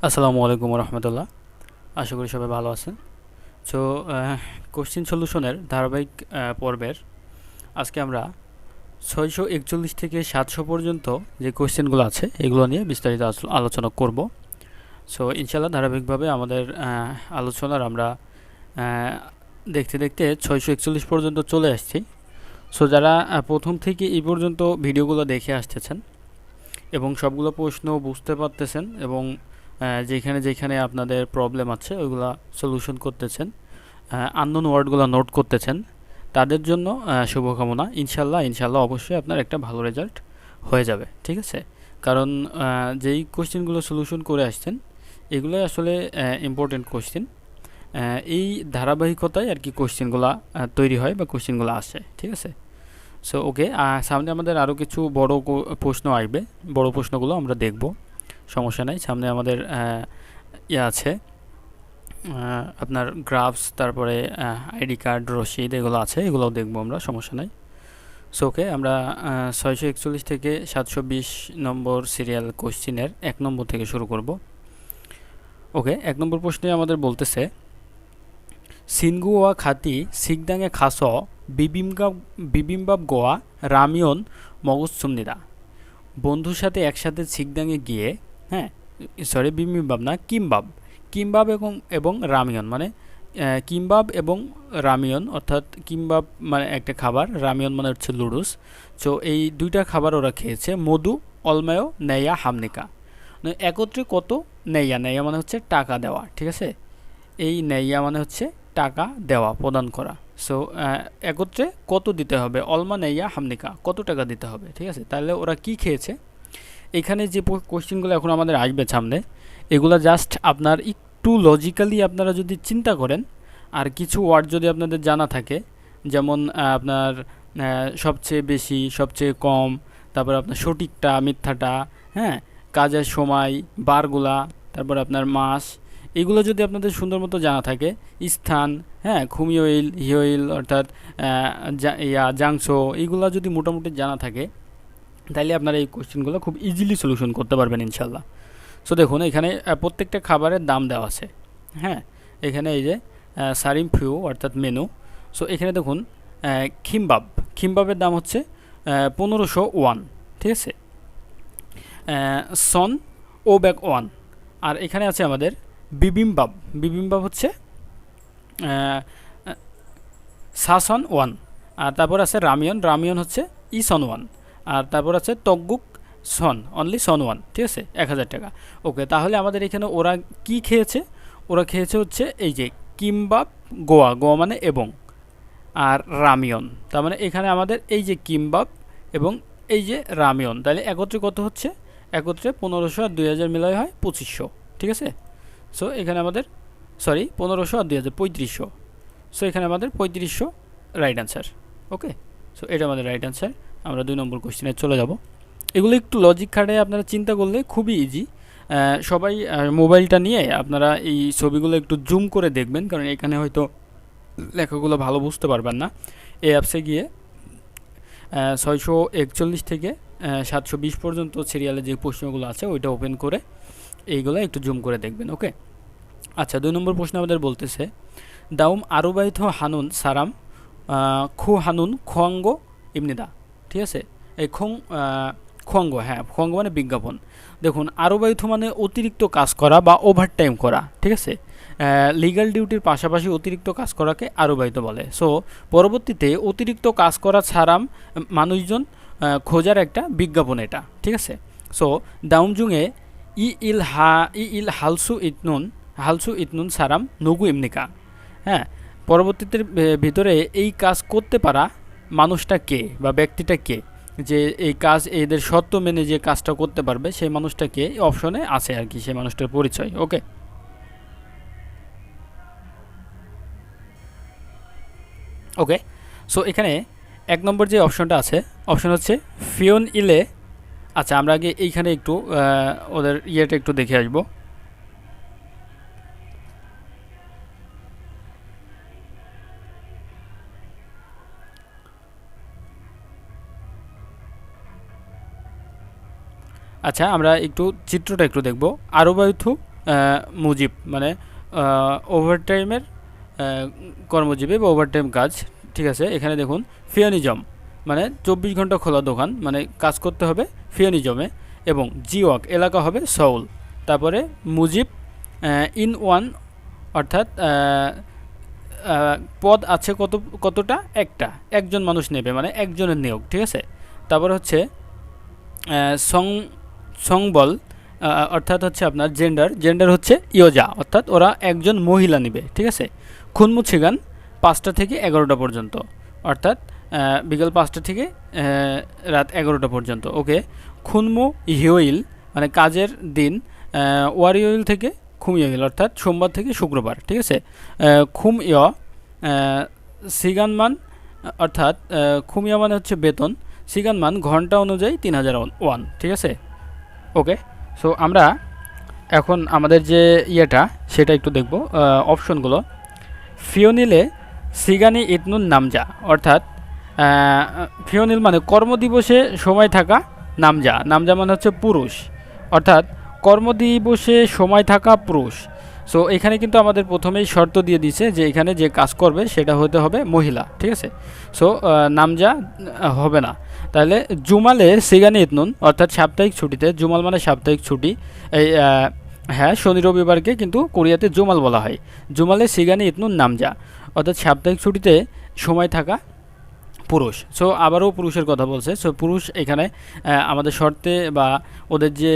আসসালামু আলাইকুম রহমতুল্লাহ। আশা করি সবাই ভালো আছেন। সো কোশ্চিন সলিউশনের ধারাবাহিক পর্বের আজকে আমরা 641 থেকে 700 পর্যন্ত যে কোশ্চেনগুলো আছে এগুলো নিয়ে বিস্তারিত আলোচনা করব। সো ইনশাল্লাহ ধারাবাহিকভাবে আমাদের আলোচনার আমরা আহ, দেখতে দেখতে 641 পর্যন্ত চলে আসছি। সো যারা প্রথম থেকে এই পর্যন্ত ভিডিওগুলো দেখে আসতেছেন এবং সবগুলো প্রশ্ন বুঝতে পারতেছেন এবং যেখানে যেখানে আপনাদের প্রবলেম আছে ওইগুলা সলিউশন করতেছেন, আননোন ওয়ার্ডগুলো নোট করতেছেন, তাদের জন্য শুভকামনা। ইনশাল্লাহ ইনশাল্লাহ অবশ্যই আপনার একটা ভালো রেজাল্ট হয়ে যাবে, ঠিক আছে? কারণ যেই কোশ্চেনগুলো সলিউশন করে আসছেন এগুলোই আসলে ইম্পর্টেন্ট কোশ্চেন। এই ধারাবাহিকতায় আর কি কোশ্চেনগুলো তৈরি হয় বা কোশ্চেনগুলো আসে, ঠিক আছে? সো ওকে, সামনে আমাদের আরও কিছু বড় প্রশ্ন আসবে। বড় প্রশ্নগুলো আমরা দেখব, সমস্যা নাই। সামনে আমাদের ইয়ে আছে, আপনার গ্রাফস, তারপরে আইডি কার্ড, রসিদ, এগুলো আছে, এগুলোও দেখবো আমরা, সমস্যা নাই। সো ওকে, আমরা 641 থেকে 720 নম্বর সিরিয়াল কোশ্চিনের 1 নম্বর থেকে শুরু করব। ওকে, 1 নম্বর প্রশ্নে আমাদের বলতেছে, সিনগুয়া খাতি সিগদাঙে খাস বিবিম্বাব গোয়া রামিয়ন মগজসুমনিদা। বন্ধুর সাথে একসাথে সিগদাঙে গিয়ে, হ্যাঁ সরি বিবিম্বাব না, কিমবাব, কিমবাব এবং রামিয়ন মানে কিমবাব এবং রামিয়ন, অর্থাৎ কিমবাব মানে একটা খাবার, রামিয়ন মানে হচ্ছে লুডুস। সো এই দুইটা খাবার ওরা খেয়েছে। মধু অলমেয় নেয়া হামনিকা, মানে একত্রে কত নেয়া, নেয়া মানে হচ্ছে টাকা দেওয়া, ঠিক আছে? এই নেয়া মানে হচ্ছে টাকা দেওয়া, প্রদান করা। সো একত্রে কত দিতে হবে, অলমা নেয়া হামনিকা, কত টাকা দিতে হবে, ঠিক আছে? তাহলে ওরা কি খেয়েছে? এখানে যে কোশ্চেনগুলো এখন আমাদের আসবে সামনে, এগুলো জাস্ট আপনার একটু লজিক্যালি আপনারা যদি চিন্তা করেন, আর কিছু ওয়ার্ড যদি আপনাদের জানা থাকে, যেমন আপনার সবচেয়ে বেশি, সবচেয়ে কম, তারপর আপনার সঠিকটা, মিথ্যাটা, হ্যাঁ, কাজের সময়, বারগুলা, তারপর আপনার মাস, এগুলো যদি আপনাদের সুন্দর মতো জানা থাকে, স্থান, হ্যাঁ, খুমিওইল হিওইল অর্থাৎ জাংসো, এইগুলো যদি মোটামুটি জানা থাকে, তাইলে আপনারা এই কোশ্চেনগুলো খুব ইজিলি সলিউশন করতে পারবেন ইনশাল্লাহ। সো দেখুন, এখানে প্রত্যেকটা খাবারের দাম দেওয়া আছে, হ্যাঁ। এখানে এই যে সারিম ফিউ অর্থাৎ মেনু। সো এখানে দেখুন, খিমবাব, খিমবাবের দাম হচ্ছে 1501, ঠিক আছে? সন ও ব্যাক ওয়ান। আর এখানে আছে আমাদের বিবিম্বাব, বিবিম্বাব হচ্ছে সাসন ওয়ান। আর তারপর আছে রামিয়ন, রামিয়ন হচ্ছে ইসন ওয়ান। আর তারপর আছে তগ্গুক সন, অনলি সন ওয়ান, ঠিক আছে? 1000 টাকা। ওকে, তাহলে আমাদের এখানে ওরা কি খেয়েছে? ওরা খেয়েছে হচ্ছে এই যে কিমবাব, গোয়া, গোয়া মানে এবং, আর রামিয়ন। তার মানে এখানে আমাদের এই যে কিমবাব এবং এই যে রামিয়ন, তাহলে একত্রে কত হচ্ছে? একত্রে 1500 আর 2000 মিলাই হয় 2500, ঠিক আছে? সো এখানে আমাদের, সরি, 1500 আর 2000 3500। সো এখানে আমাদের 3500 রাইট অ্যান্সার। ওকে, সো এটা আমাদের রাইট অ্যান্সার। আমরা 2 নম্বর কোশ্চেনে চলে যাব। এগুলো একটু লজিক খাটায় আপনারা চিন্তা করলে খুবই ইজি। সবাই মোবাইলটা নিয়ে আপনারা এই ছবিগুলো একটু জুম করে দেখবেন, কারণ এখানে হয়তো লেখাগুলো ভালো বুঝতে পারবেন না। এই অ্যাপসে গিয়ে 641 থেকে 720 পর্যন্ত সিরিয়ালে যে প্রশ্নগুলো আছে ওইটা ওপেন করে এইগুলো একটু জুম করে দেখবেন। ওকে, আচ্ছা, 2 নম্বর প্রশ্ন আমাদের বলতেছে, দাউম আরুবাইথ হানুন সারাম খু হানুন খোয়াঙ্গ ইমনিদা, ঠিক আছে? এই খোয়াঙ্গ, হ্যাঁ, খোয়াঙ্গ মানে বিজ্ঞাপন। দেখুন, আরুবাইথ মানে অতিরিক্ত কাজ করা বা ওভারটাইম করা, ঠিক আছে? লিগ্যাল ডিউটির পাশাপাশি অতিরিক্ত কাজ করাকে আরুবাইথ বলে। সো পরবর্তীতে অতিরিক্ত কাজ করা ছাড়াম মানুষজন খোঁজার একটা বিজ্ঞাপন এটা, ঠিক আছে? সো দাউমজুংয়ে ই ইল হালসু ইতনুন সারাম নগু ইমনিকা, হ্যাঁ। পরবর্তীতে ভিতরে এই কাজ করতে পারা মানুষটা কে বা ব্যক্তিটা কে, যে এই কাজ এদের শর্ত মেনে যে কাজটা করতে পারবে সেই মানুষটা কে, অপশনে আছে আর কি সেই মানুষটার পরিচয়। ওকে, ওকে। সো এখানে 1 নম্বর যে অপশনটা আছে, অপশন হচ্ছে ফিওন ইলে। আচ্ছা, আমরা আগে এইখানে একটু ওদের ইয়েটা একটু দেখে আসবো। আচ্ছা, আমরা একটু চিত্রটা একটু দেখব। আরুবায়ুথু মুজিব মানে ওভারটাইমের কর্মজীবী বা ওভারটাইম কাজ। ঠিক আছে, এখানে দেখুন ফিওনিজম মানে 24 ঘন্টা খোলা দোকান, মানে কাজ করতে হবে ফিওনিজমে। এবং জিওয়াক এলাকা হবে সউল। তারপরে মুজিব ইন ওয়ান অর্থাৎ পদ আছে কতটা, একজন মানুষ নেবে মানে একজনের নিয়োগ। ঠিক আছে, তারপর হচ্ছে সং সংবল অর্থাৎ হচ্ছে আপনার জেন্ডার হচ্ছে ইয়োজা অর্থাৎ ওরা একজন মহিলা নেবে। ঠিক আছে, খুনমুছিগান 5টা থেকে 11টা পর্যন্ত অর্থাৎ বিকেল 5টা থেকে রাত 11টা পর্যন্ত। ওকে, খুনমু হিওইল মানে কাজের দিন ওয়ারিওইল থেকে খুমিওইল অর্থাৎ সোমবার থেকে শুক্রবার। ঠিক আছে, খুম ইয় সিগানমান অর্থাৎ খুমিয়া মানে হচ্ছে বেতন, সিগানমান ঘন্টা অনুযায়ী 3001। ঠিক আছে, ওকে। সো আমরা এখন আমাদের যে ইয়েটা সেটা একটু দেখব অপশনগুলো। ফিওনিলে সিগানি ইতনুন নামজা অর্থাৎ ফিওনিল মানে কর্মদিবসে সময় থাকা নামজা মানে হচ্ছে পুরুষ অর্থাৎ কর্মদিবসে সময় থাকা পুরুষ। সো এখানে কিন্তু আমাদের প্রথমেই শর্ত দিয়ে দিছে যে এখানে যে কাজ করবে সেটা হতে হবে মহিলা। ঠিক আছে, সো নামজা হবে না। তাহলে জুমালে সিগানি ইতনুন অর্থাৎ সাপ্তাহিক ছুটিতে, জুমাল মানে সাপ্তাহিক ছুটি, এই হ্যাঁ শনি রবিবারকে কিন্তু কোরিয়াতে জুমাল বলা হয়। জুমালে সিগানি ইতনুন নামজা অর্থাৎ সাপ্তাহিক ছুটিতে সময় থাকা পুরুষ। সো আবারও পুরুষের কথা বলছে। সো পুরুষ এখানে আমাদের শর্তে বা ওদের যে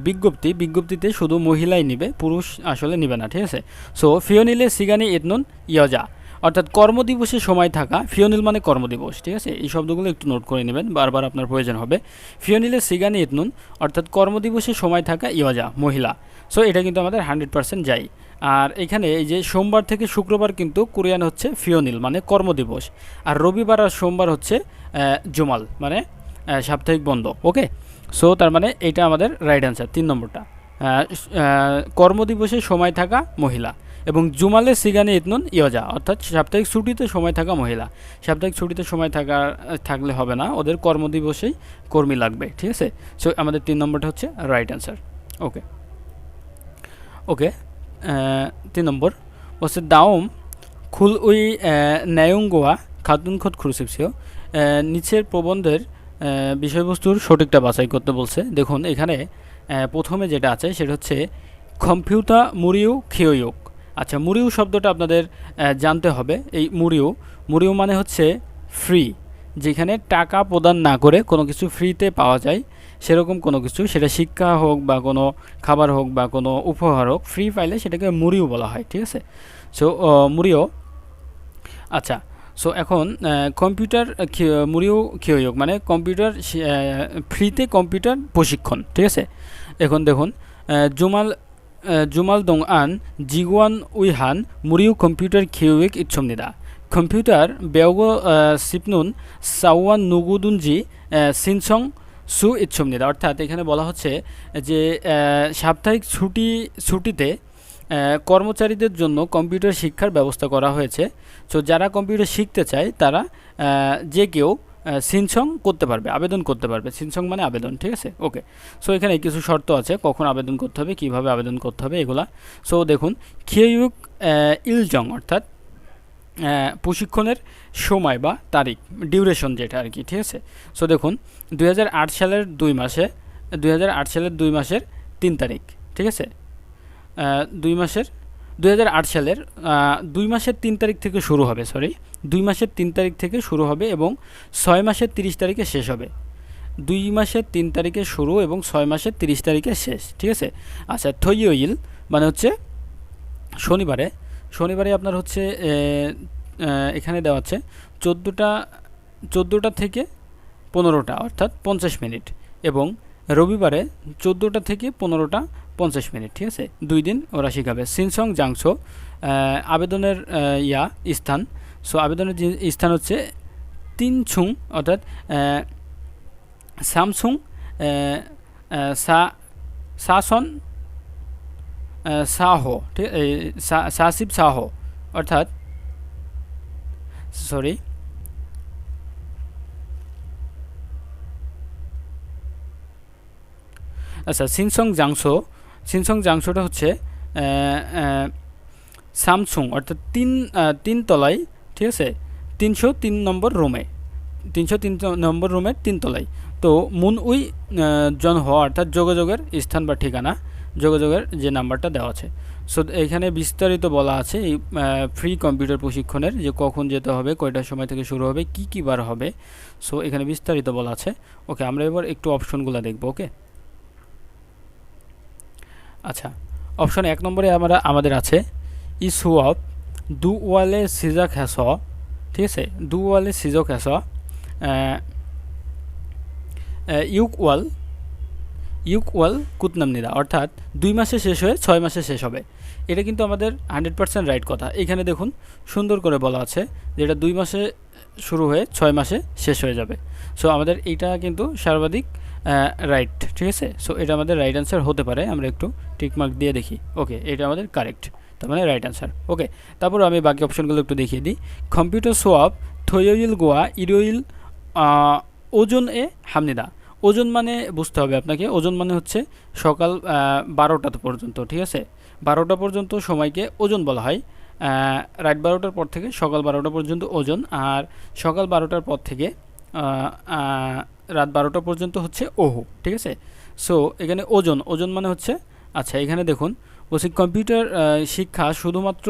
বিজ্ঞপ্তিতে শুধু মহিলাই নিবে, পুরুষ আসলে নিবে না। ঠিক আছে, সো ফিওনিলে সিগানি ইতনুন ইয়জা অর্থাৎ কর্মদিবসে সময় থাকা, ফিওনিল মানে কর্মদিবস। ঠিক আছে, এই শব্দগুলো একটু নোট করে নেবেন, বারবার আপনার প্রয়োজন হবে। ফিওনিলে সিগানি ইতনুন অর্থাৎ কর্মদিবসে সময় থাকা ইয়জা মহিলা। সো এটা কিন্তু আমাদের 100% যাই। আর এখানে এই যে সোমবার থেকে শুক্রবার কিন্তু কোরিয়ান হচ্ছে ফিওনিল মানে কর্মদিবস, আর রবিবার আর সোমবার হচ্ছে জুমাল মানে সাপ্তাহিক বন্ধ। ওকে, সো তার মানে এটা আমাদের রাইট অ্যান্সার 3 নম্বরটা। কর্মদিবসে সময় থাকা মহিলা এবং জুমালে সিগানি ইতনুন ইয়জা অর্থাৎ সাপ্তাহিক ছুটিতে সময় থাকা মহিলা। সাপ্তাহিক ছুটিতে সময় থাকলে হবে না, ওদের কর্মদিবসেই কর্মী লাগবে। ঠিক আছে, সো আমাদের 3 নম্বরটা হচ্ছে রাইট অ্যান্সার। ওকে ওকে 3 নম্বর হচ্ছে দাওম খুল উই ন্যায়ুঙ্গোয়া খাতুন খত খুরুসিপসিও। নিচের প্রবন্ধের বিষয়বস্তুর সঠিকটা বাছাই করতে বলছে। দেখুন এখানে প্রথমে যেটা আছে সেটা হচ্ছে কম্পিউটার মুরিউ খিওয়ুক। আচ্ছা, মুরিউ শব্দটা আপনাদের জানতে হবে। এই মুরিউ মানে হচ্ছে ফ্রি, যেখানে টাকা প্রদান না করে কোনো কিছু ফ্রিতে পাওয়া যায় সেরকম কোনো কিছু, সেটা শিক্ষা হোক বা কোনো খাবার হোক বা কোনো উপহার হোক, ফ্রি পাইলে সেটাকে মুরিউ বলা হয়। ঠিক আছে, সো মুরিও। আচ্ছা, সো এখন কম্পিউটার মুরিও খিওয়ুক মানে কম্পিউটার ফ্রিতে কম্পিউটার প্রশিক্ষণ। ঠিক আছে, এখন দেখুন জুমাল দং আন জিগুয়ান উইহান মুরিউ কম্পিউটার খিওয়ুক ইচ্ছমনিদা কম্পিউটার বেওগ সিপনুন সাওয়ান নুগুদুনজি সিনসং সু ইচ্ছমনিদা। অর্থাৎ এখানে বলা হচ্ছে যে সাপ্তাহিক ছুটিতে কর্মচারীদের জন্য কম্পিউটার শিক্ষার ব্যবস্থা করা হয়েছে। সো যারা কম্পিউটার শিখতে চায় তারা যে কেউ সিনসং করতে পারবে, আবেদন করতে পারবে। সিনসং মানে আবেদন। ঠিক আছে, ওকে। সো এখানে কিছু শর্ত আছে কখন আবেদন করতে হবে, কিভাবে আবেদন করতে হবে এগুলা। সো দেখুন খিওয়ুক ইলজং অর্থাৎ প্রশিক্ষণের সময় বা তারিখ, ডিউরেশন যেটা আর কি। ঠিক আছে, সো দেখুন 2008 সালের 2 মাসের 3 তারিখ। ঠিক আছে, 2008 সালের 2 মাসের 3 তারিখ থেকে শুরু হবে, 2 মাসের 3 তারিখ থেকে শুরু হবে এবং 6 মাসের 30 তারিখে শেষ হবে। 2 মাসের 3 তারিখে শুরু এবং 6 মাসের 30 তারিখে শেষ। ঠিক আছে, আচ্ছা থইয়ইল মানে হচ্ছে শনিবারে আপনার হচ্ছে এখানে দেওয়া আছে 14টা থেকে 15টা অর্থাৎ 50 মিনিট এবং রবিবারে 14টা থেকে 15টা 50 মিনিট। ঠিক আছে, 2 দিন ওরা শেখাবে। সিনসং জাংসো আবেদনের স্থান। সো আবেদনের যে স্থান হচ্ছে তিনছুং অর্থাৎ স্যামসুং সাসন সাহো, ঠিক সাসিব সাহো অর্থাৎ আচ্ছা সিনসং জাংসোটা হচ্ছে স্যামসুং অর্থাৎ তিন তলায়, ঠিক আছে, 303 নম্বর রুমে, 303 নম্বর রুমের 3 তলায়। তো মুন উই জন হওয়া অর্থাৎ যোগাযোগের স্থান বা ঠিকানা, যোগাযোগের যে নাম্বারটা দেওয়া আছে। সো এখানে বিস্তারিত বলা আছে এই ফ্রি কম্পিউটার প্রশিক্ষণের, যে কখন যেতে হবে, কয়টার সময় থেকে শুরু হবে, কি কি বার হবে। সো এখানে বিস্তারিত বলা আছে। ওকে, আমরা এবার একটু অপশনগুলো দেখব। ওকে, আচ্ছা, অপশন 1 নম্বরে আমাদের আছে ইসুয়াব দু ওয়ালে সিজা খেস, ঠিক আছে, দু ওয়ালে সিজো খেস ইউকওয়াল ইউকওয়াল কুতনামনিদা, অর্থাৎ 2 মাসে শেষ হয়ে 6 মাসে শেষ হবে। এটা কিন্তু আমাদের 100% রাইট কথা। এখানে দেখুন সুন্দর করে বলা আছে যে এটা 2 মাসে শুরু হয়ে 6 মাসে শেষ হয়ে যাবে। সো আমাদের এইটা কিন্তু সর্বাধিক রাইট, ঠিক আছে। সো এটা আমাদের রাইট অ্যান্সার হতে পারে। আমরা একটু টিকমার্ক দিয়ে দেখি। ওকে, এটা আমাদের কারেক্ট, তার মানে রাইট অ্যান্সার। ওকে, তারপর আমি বাকি অপশনগুলো একটু দেখিয়ে দিই। কম্পিউটার সোয়াব থৈয়ইল গোয়া ইরোইল ওজন এ হামনিদা। ওজন মানে বুঝতে হবে আপনাকে, ওজন মানে হচ্ছে সকাল 12টা পর্যন্ত, ঠিক আছে, 12টা পর্যন্ত সময়কে ওজন বলা হয়। রাত 12টার পর থেকে সকাল 12টা পর্যন্ত ওজন, আর সকাল 12টার পর থেকে রাত 12টা পর্যন্ত হচ্ছে ওহু, ঠিক আছে। সো এখানে ওজন, ওজন মানে হচ্ছে, আচ্ছা এখানে দেখুন বলছি কম্পিউটার শিক্ষা শুধুমাত্র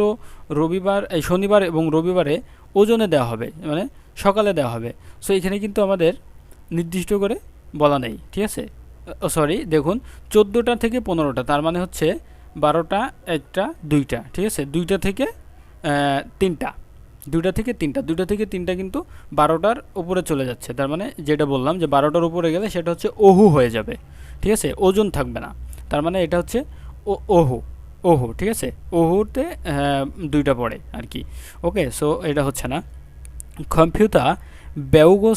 শনিবার এবং রবিবারে ওজনে দেওয়া হবে, মানে সকালে দেওয়া হবে। সো এখানে কিন্তু আমাদের নির্দিষ্ট করে বলা নেই, ঠিক আছে। সরি, দেখুন 14টা থেকে 15টা, তার মানে হচ্ছে 12টা, 1টা, 2টা, ঠিক আছে, 2টা থেকে 3টা, 2টা থেকে 3টা, 2টা থেকে 3টা কিন্তু 12টার উপরে চলে যাচ্ছে। তার মানে যেটা বললাম যে 12টার উপরে গেলে সেটা হচ্ছে ওহু হয়ে যাবে, ঠিক আছে, ওজন থাকবে না। তার মানে এটা হচ্ছে ওহু, ওহু, ঠিক আছে, ওহুতে 2টা পড়ে আর কি। ওকে, সো এটা হচ্ছে না। কম্পিউটার বেউগো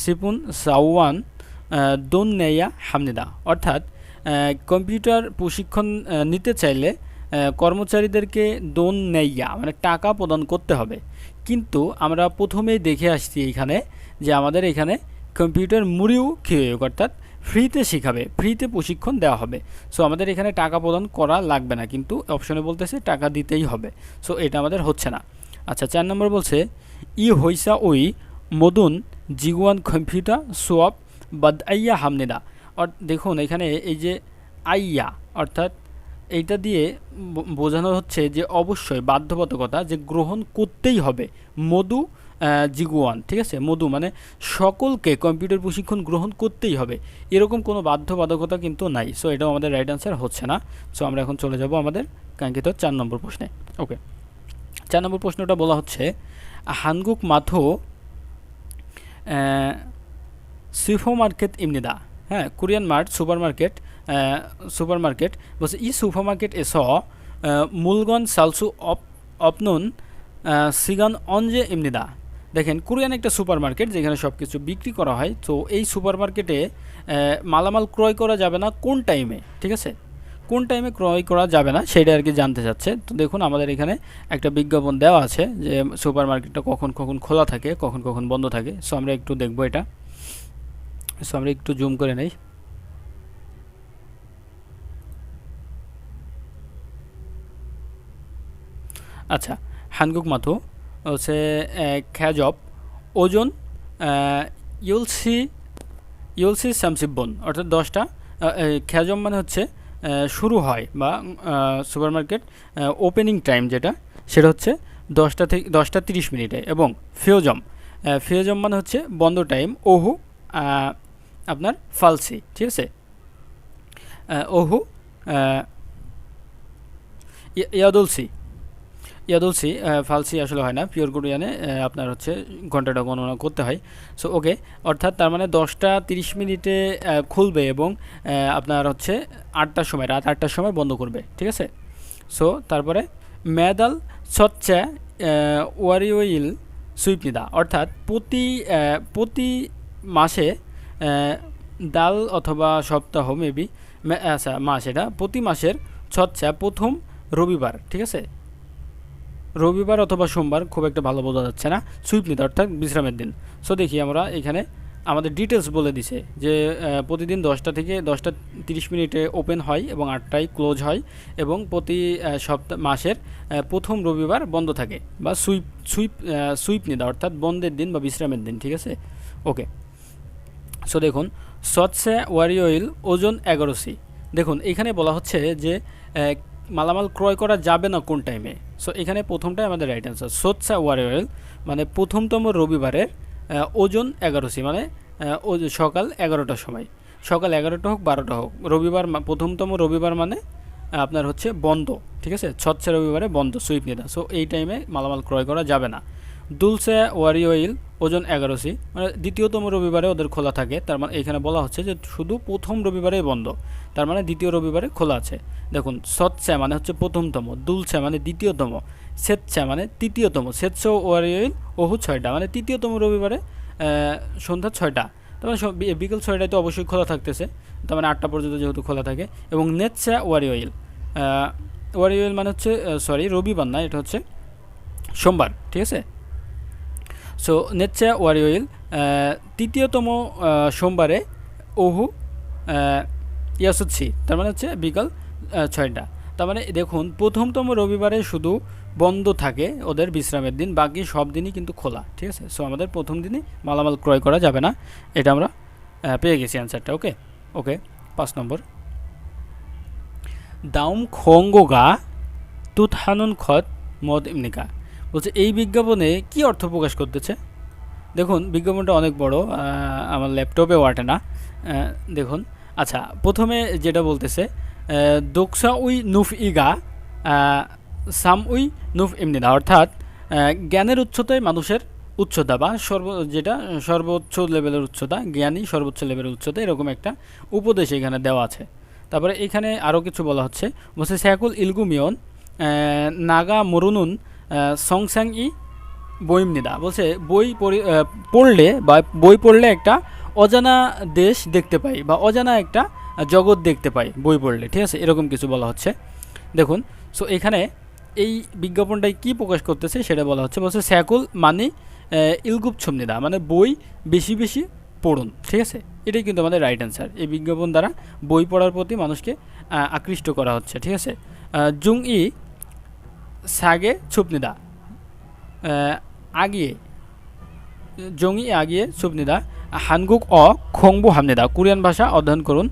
সিপুন সাওয়ান দোন নেয়া হামনিদা, অর্থাৎ কম্পিউটার প্রশিক্ষণ নিতে চাইলে কর্মচারীদেরকে দোন নেয়া মানে টাকা প্রদান করতে হবে। কিন্তু আমরা প্রথমেই দেখে আসছি এইখানে যে আমাদের এখানে কম্পিউটার মুরিউ খিয়োগ, অর্থাৎ ফ্রিতে শেখাবে, ফ্রিতে প্রশিক্ষণ দেওয়া হবে। সো আমাদের এখানে টাকা প্রদান করা লাগবে না, কিন্তু অপশনে বলতেছে টাকা দিতেই হবে। সো এটা আমাদের হচ্ছে না। আচ্ছা, 4 নম্বর বলছে ই হইসা ওই মদুন জিগুয়ান কম্পিউটার সোয়াব বাদ আইয়া হামনিদা। দেখুন এখানে এই যে আইয়া, অর্থাৎ এইটা দিয়ে বোঝানো হচ্ছে যে অবশ্যই বাধ্যবাধকতা, যে গ্রহণ করতেই হবে মধু জিগুয়ান, ঠিক আছে, মধু মানে সকলকে কম্পিউটার প্রশিক্ষণ গ্রহণ করতেই হবে, এরকম কোনো বাধ্যবাধকতা কিন্তু নাই। সো এটাও আমাদের রাইট অ্যান্সার হচ্ছে না। সো আমরা এখন চলে যাব আমাদের কাঙ্ক্ষিত 4 নম্বর প্রশ্নে। ওকে, 4 নম্বর প্রশ্নটা বলা হচ্ছে হানগুক মাথো সুপার মার্কেট ইমনিদা, হ্যাঁ, কোরিয়ান মার্ট সুপার মার্কেট বলছে ই সুপার মার্কেট এস মূলগন সালসু অপনুন সিগান অনজে ইমনিদা। দেখেন কোরিয়ান একটা সুপার মার্কেট যেখানে সব কিছু বিক্রি করা হয়। তো এই সুপার মার্কেটে মালামাল ক্রয় করা যাবে না কোন টাইমে, ঠিক আছে, কোন টাইমে ক্রয় করা যাবে না সেটা আর কি জানতে চাচ্ছে। তো দেখুন আমাদের এখানে একটা বিজ্ঞাপন দেওয়া আছে যে সুপার মার্কেটটা কখন কখন খোলা থাকে, কখন কখন বন্ধ থাকে। সো আমরা একটু দেখবো এটা। সো আমরা একটু জুম করে নেই। আচ্ছা, হানগুক মাথো হচ্ছে খ্যাজব ওজন ইউলসি সামসিবন, অর্থাৎ 10টা। খ্যাজব মানে হচ্ছে শুরু হয় বা সুপার মার্কেট ওপেনিং টাইম যেটা, সেটা হচ্ছে 10টা থেকে 10টা 30 মিনিটে। এবং ফিওজম মানে হচ্ছে বন্ধ টাইম। ওহু আপনার ফালসি, ঠিক আছে, ওহু ইয়াদুলসি ফালসি আসলে হয় না, পিওর কোরিয়ানে আপনার হচ্ছে ঘন্টাটা গণনা করতে হয়। সো ওকে, অর্থাৎ তার মানে 10টা 30 মিনিটে খুলবে এবং আপনার হচ্ছে 8টার সময়, রাত 8টার সময় বন্ধ করবে, ঠিক আছে। সো তারপরে মেদাল সচ্চা ওয়ারিওইল সুইপনিদা, অর্থাৎ প্রতি মাসে ডাল অথবা সপ্তাহ মেবি, আচ্ছা মাস, এটা প্রতি মাসের সচ্চা প্রথম রবিবার, ঠিক আছে, রবিবার অথবা সোমবার, খুব একটা ভালো বোঝা যাচ্ছে না, সুইপনিদা অর্থাৎ বিশ্রামের দিন। সো দেখি আমরা এখানে আমাদের ডিটেলস বলে দিছে যে প্রতিদিন 10টা থেকে 10টা 30 মিনিটে ওপেন হয় এবং 8টায় ক্লোজ হয় এবং প্রতি মাসের প্রথম রবিবার বন্ধ থাকে বা সুইপ নিদা অর্থাৎ বন্ধের দিন বা বিশ্রামের দিন, ঠিক আছে। ওকে, সো দেখুন সৎসে ওয়ারিওইল ওজন 11 সি। দেখুন এখানে বলা হচ্ছে যে মালামাল ক্রয় করা যাবে না কোন টাইমে। সো এখানে প্রথমটাই আমাদের রাইট অ্যান্সার, সৎসে ওয়ারিওইল মানে প্রথমতম রবিবারের ওজন 11 সি মানে সকাল 11টার সময়, সকাল 11টা হোক 12টা হোক, রবিবার প্রথমতম রবিবার মানে আপনার হচ্ছে বন্ধ, ঠিক আছে, সৎসে রবিবারে বন্ধ সুইপ নিদা। সো এই টাইমে মালামাল ক্রয় করা যাবে না। দুলসে ওয়ারিওইল ওজন 11 সি মানে দ্বিতীয়তম রবিবারে ওদের খোলা থাকে, তার মানে এখানে বলা হচ্ছে যে শুধু প্রথম রবিবারেই বন্ধ, তার মানে দ্বিতীয় রবিবারে খোলা আছে। দেখুন সৎসে মানে হচ্ছে প্রথমতম, দুলসে মানে দ্বিতীয়তম, সেতসে মানে তৃতীয়তম, সেতসে ওয়ারিওইল ওহু 6টা মানে তৃতীয়তম রবিবারে সন্ধ্যা 6টা, তার মানে বিকেল 6টায় তো অবশ্যই খোলা থাকতেছে, তার মানে 8টা পর্যন্ত যেহেতু খোলা থাকে। এবং নেতসে ওয়ারিওইল, ওয়ারিওইল মানে হচ্ছে রবিবার না, এটা হচ্ছে সোমবার, ঠিক আছে। সো নেতসে ওয়ারিওইল তৃতীয়তম সোমবারে ওহু ইয়াসুৎসি, তার মানে হচ্ছে বিকাল 6টা। তার মানে দেখুন প্রথমতম রবিবারে শুধু বন্ধ থাকে ওদের বিশ্রামের দিন, বাকি সব দিনই কিন্তু খোলা, ঠিক আছে। সো আমাদের প্রথম দিনই মালামাল ক্রয় করা যাবে না, এটা আমরা পেয়ে গেছি অ্যান্সারটা। ওকে ওকে 5 নম্বর, দাউম খোঙ্গোগা তুত হানুন খত মদ ইমনিকা। বলছে এই বিজ্ঞাপনে কি অর্থ প্রকাশ করতেছে। দেখুন বিজ্ঞাপনটা অনেক বড়, আমার ল্যাপটপেও আটে না। দেখুন আচ্ছা, প্রথমে যেটা বলতেছে দোকসা উই নুফ ইগা সাম উই নুফ ইমনিদা, অর্থাৎ জ্ঞানের উচ্চতায় মানুষের উচ্চতা বা যেটা সর্বোচ্চ লেভেলের উচ্চতা, জ্ঞানী সর্বোচ্চ লেভেলের উচ্চতা, এরকম একটা উপদেশ এখানে দেওয়া আছে। তারপরে এখানে আরও কিছু বলা হচ্ছে, বলছে স্যাকুল ইলগুমিয়ন নাগা মরুনুন সংস্যাং ই বইমনিদা। বলছে পড়লে বা বই পড়লে একটা অজানা দেশ দেখতে পাই বা অজানা একটা জগৎ দেখতে পাই বই পড়লে, ঠিক আছে, এরকম কিছু বলা হচ্ছে। দেখুন সো এখানে এই বিজ্ঞাপনটাই কি প্রকাশ করতেছে সেটা বলা হচ্ছে, বলছে স্যাকুল মানে ইলগুপ ছমনিদা মানে বই বেশি বেশি পড়ুন, ঠিক আছে, এটাই কিন্তু আমাদের রাইট অ্যান্সার। এই বিজ্ঞাপন দ্বারা বই পড়ার প্রতি মানুষকে আকৃষ্ট করা হচ্ছে, ঠিক আছে। জুং ই সাগে ছুপনিদা আগিয়ে, জঙ্গি আগিয়ে সুপনিদা হানগুক খংবু হামনিদা, কোরিয়ান ভাষা অধ্যয়ন করুন।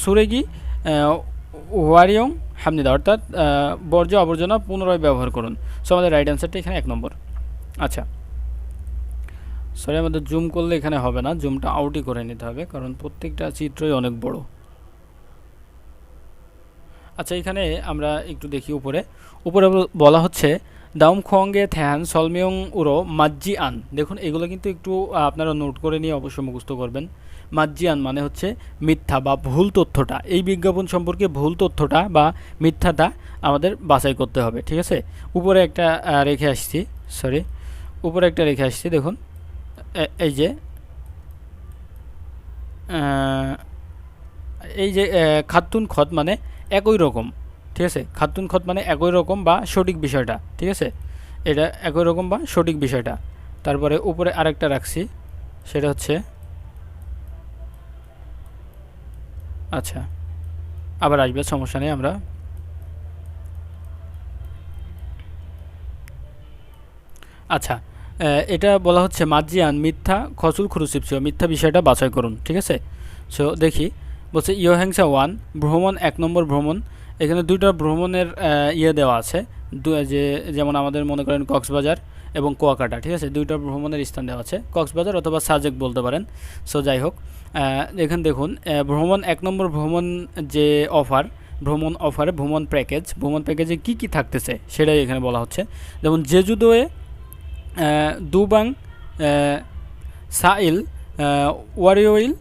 সুরেগি ওয়ারিয়ং হামনিদা, অর্থাৎ বর্জ্য আবর্জনা পুনরায় ব্যবহার করুন। সো আমাদের রাইট অ্যান্সারটা এখানে 1 নম্বর। আচ্ছা সরি, আমাদের জুম করলে এখানে হবে না, জুমটা আউটই করে নিতে হবে কারণ প্রত্যেকটা চিত্রই অনেক বড়। আচ্ছা এখানে আমরা একটু দেখি, উপরে বলা হচ্ছে দাউম খোয়াঙ্গে থ্যান সলমিয়ং উরো মাজ্জি আন। দেখুন এগুলো কিন্তু একটু আপনারা নোট করে নিয়ে অবশ্যই মুখস্থ করবেন। মাজ্জি আন মানে হচ্ছে মিথ্যা বা ভুল তথ্যটা, এই বিজ্ঞাপন সম্পর্কে ভুল তথ্যটা বা মিথ্যাটা আমাদের বাছাই করতে হবে, ঠিক আছে। উপরে একটা রেখে আসছি, দেখুন এই যে খাতুন খত মানে একই রকম, ঠিক আছে, খাতুন খত মানে একই রকম বা সঠিক বিষয়টা, ঠিক আছে, এটা একই রকম বা সঠিক বিষয়টা। তারপরে উপরে আরেকটা রাখছি, সেটা হচ্ছে আচ্ছা আবার আসবে, সমস্যা নেই। আমরা আচ্ছা এটা বলা হচ্ছে মাজিয়ান মিথ্যা খসুল খুরুসিপসিও, মিথ্যা বিষয়টা বাছাই করুন, ঠিক আছে। সো দেখি, বলছে ইয়োহ্যাংসা 1 ভ্রমণ, 1 নম্বর ভ্রমণ। এখানে দুইটা ভ্রমণের দেওয়া আছে, যেমন আমাদের মনে করেন কক্সবাজার এবং কুয়াকাটা, ঠিক আছে, দুইটা ভ্রমণের স্থান দেওয়া আছে, কক্সবাজার অথবা সাজেক বলতে পারেন। সো যাই হোক, এখানে দেখুন ভ্রমণ 1 নম্বর ভ্রমণ যে ভ্রমণ প্যাকেজে কি কি থাকতেছে সেটাই এখানে বলা হচ্ছে। যেমন জেজুদোয়ে দুবাং সাইল ওয়ারিওইল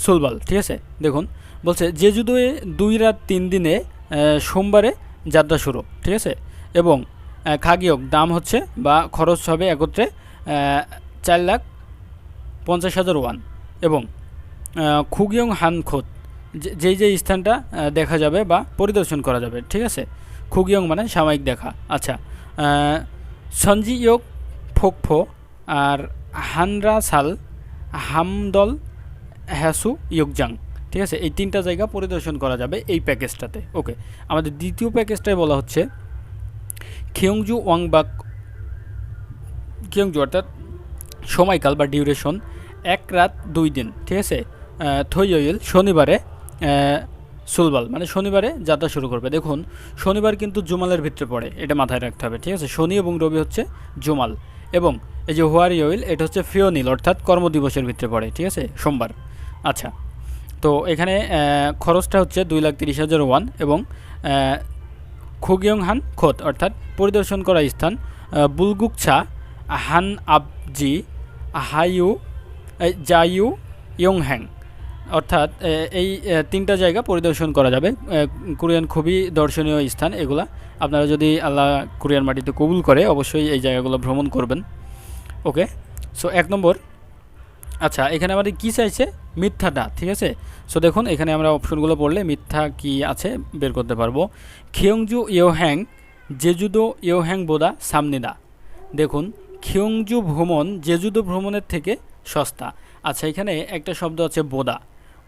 সুলবাল, ঠিক আছে। দেখুন বলছে জেজুদোয়ে 2 রাত 3 দিনে সোমবারে যাত্রা শুরু, ঠিক আছে, এবং খাগিয়ক দাম হচ্ছে বা খরচ হবে একত্রে 4,50,000 ওয়ান, এবং খুগিয়ং হানখোত যেই স্থানটা দেখা যাবে বা পরিদর্শন করা যাবে, ঠিক আছে, খুগিয়ং মানে সাময়িক দেখা। আচ্ছা সঞ্জি ইয়োগ ফোকফো আর হানরা সাল হামদল, হ্যাসু, ইয়কজাং। ঠিক আছে, এই 3টা জায়গা পরিদর্শন করা যাবে এই প্যাকেজটাতে। ওকে, আমাদের দ্বিতীয় প্যাকেজটায় বলা হচ্ছে খিয়ংজু ওয়াংবাক, খিয়ংজু অর্থাৎ সময়কাল বা ডিউরেশন 1 রাত 2 দিন। ঠিক আছে, থইয়ইল শনিবারে সুলবাল মানে শনিবারে যাত্রা শুরু করবে। দেখুন শনিবার কিন্তু জুমালের ভিতরে পড়ে, এটা মাথায় রাখতে হবে। ঠিক আছে, শনি এবং রবি হচ্ছে জুমাল, এবং এই যে হোয়ারিয়ইল এটা হচ্ছে ফিওনিল অর্থাৎ কর্মদিবসের ভিতরে পড়ে। ঠিক আছে, সোমবার। আচ্ছা, তো এখানে খরচটা হচ্ছে 2,30,000 ওয়ান, এবং খুগিয়ংহান খোত অর্থাৎ পরিদর্শন করা স্থান বুলগুকছা, হান আবজি, হাইউ, জাইউ, ইয়ংহ্যাং, অর্থাৎ এই 3টা জায়গা পরিদর্শন করা যাবে। কোরিয়ান খুবই দর্শনীয় স্থান এগুলা। আপনারা যদি আল্লাহ কোরিয়ান মাটিতে কবুল করে অবশ্যই এই জায়গাগুলো ভ্রমণ করবেন। ওকে, সো 1 নম্বর। আচ্ছা, এখানে আমাদের কী চাইছে? মিথ্যাটা। ঠিক আছে, সো দেখুন এখানে আমরা অপশনগুলো পড়লে মিথ্যা কি আছে বের করতে পারবো। খিয়ংজু ইয়োহ্যাং, জেজুদো ইয়োহ্যাং বোদা সামনিদা। দেখুন খিয়ংজু ভ্রমণ জেজুদো ভ্রমণের থেকে সস্তা। আচ্ছা, এখানে একটা শব্দ আছে বোদা।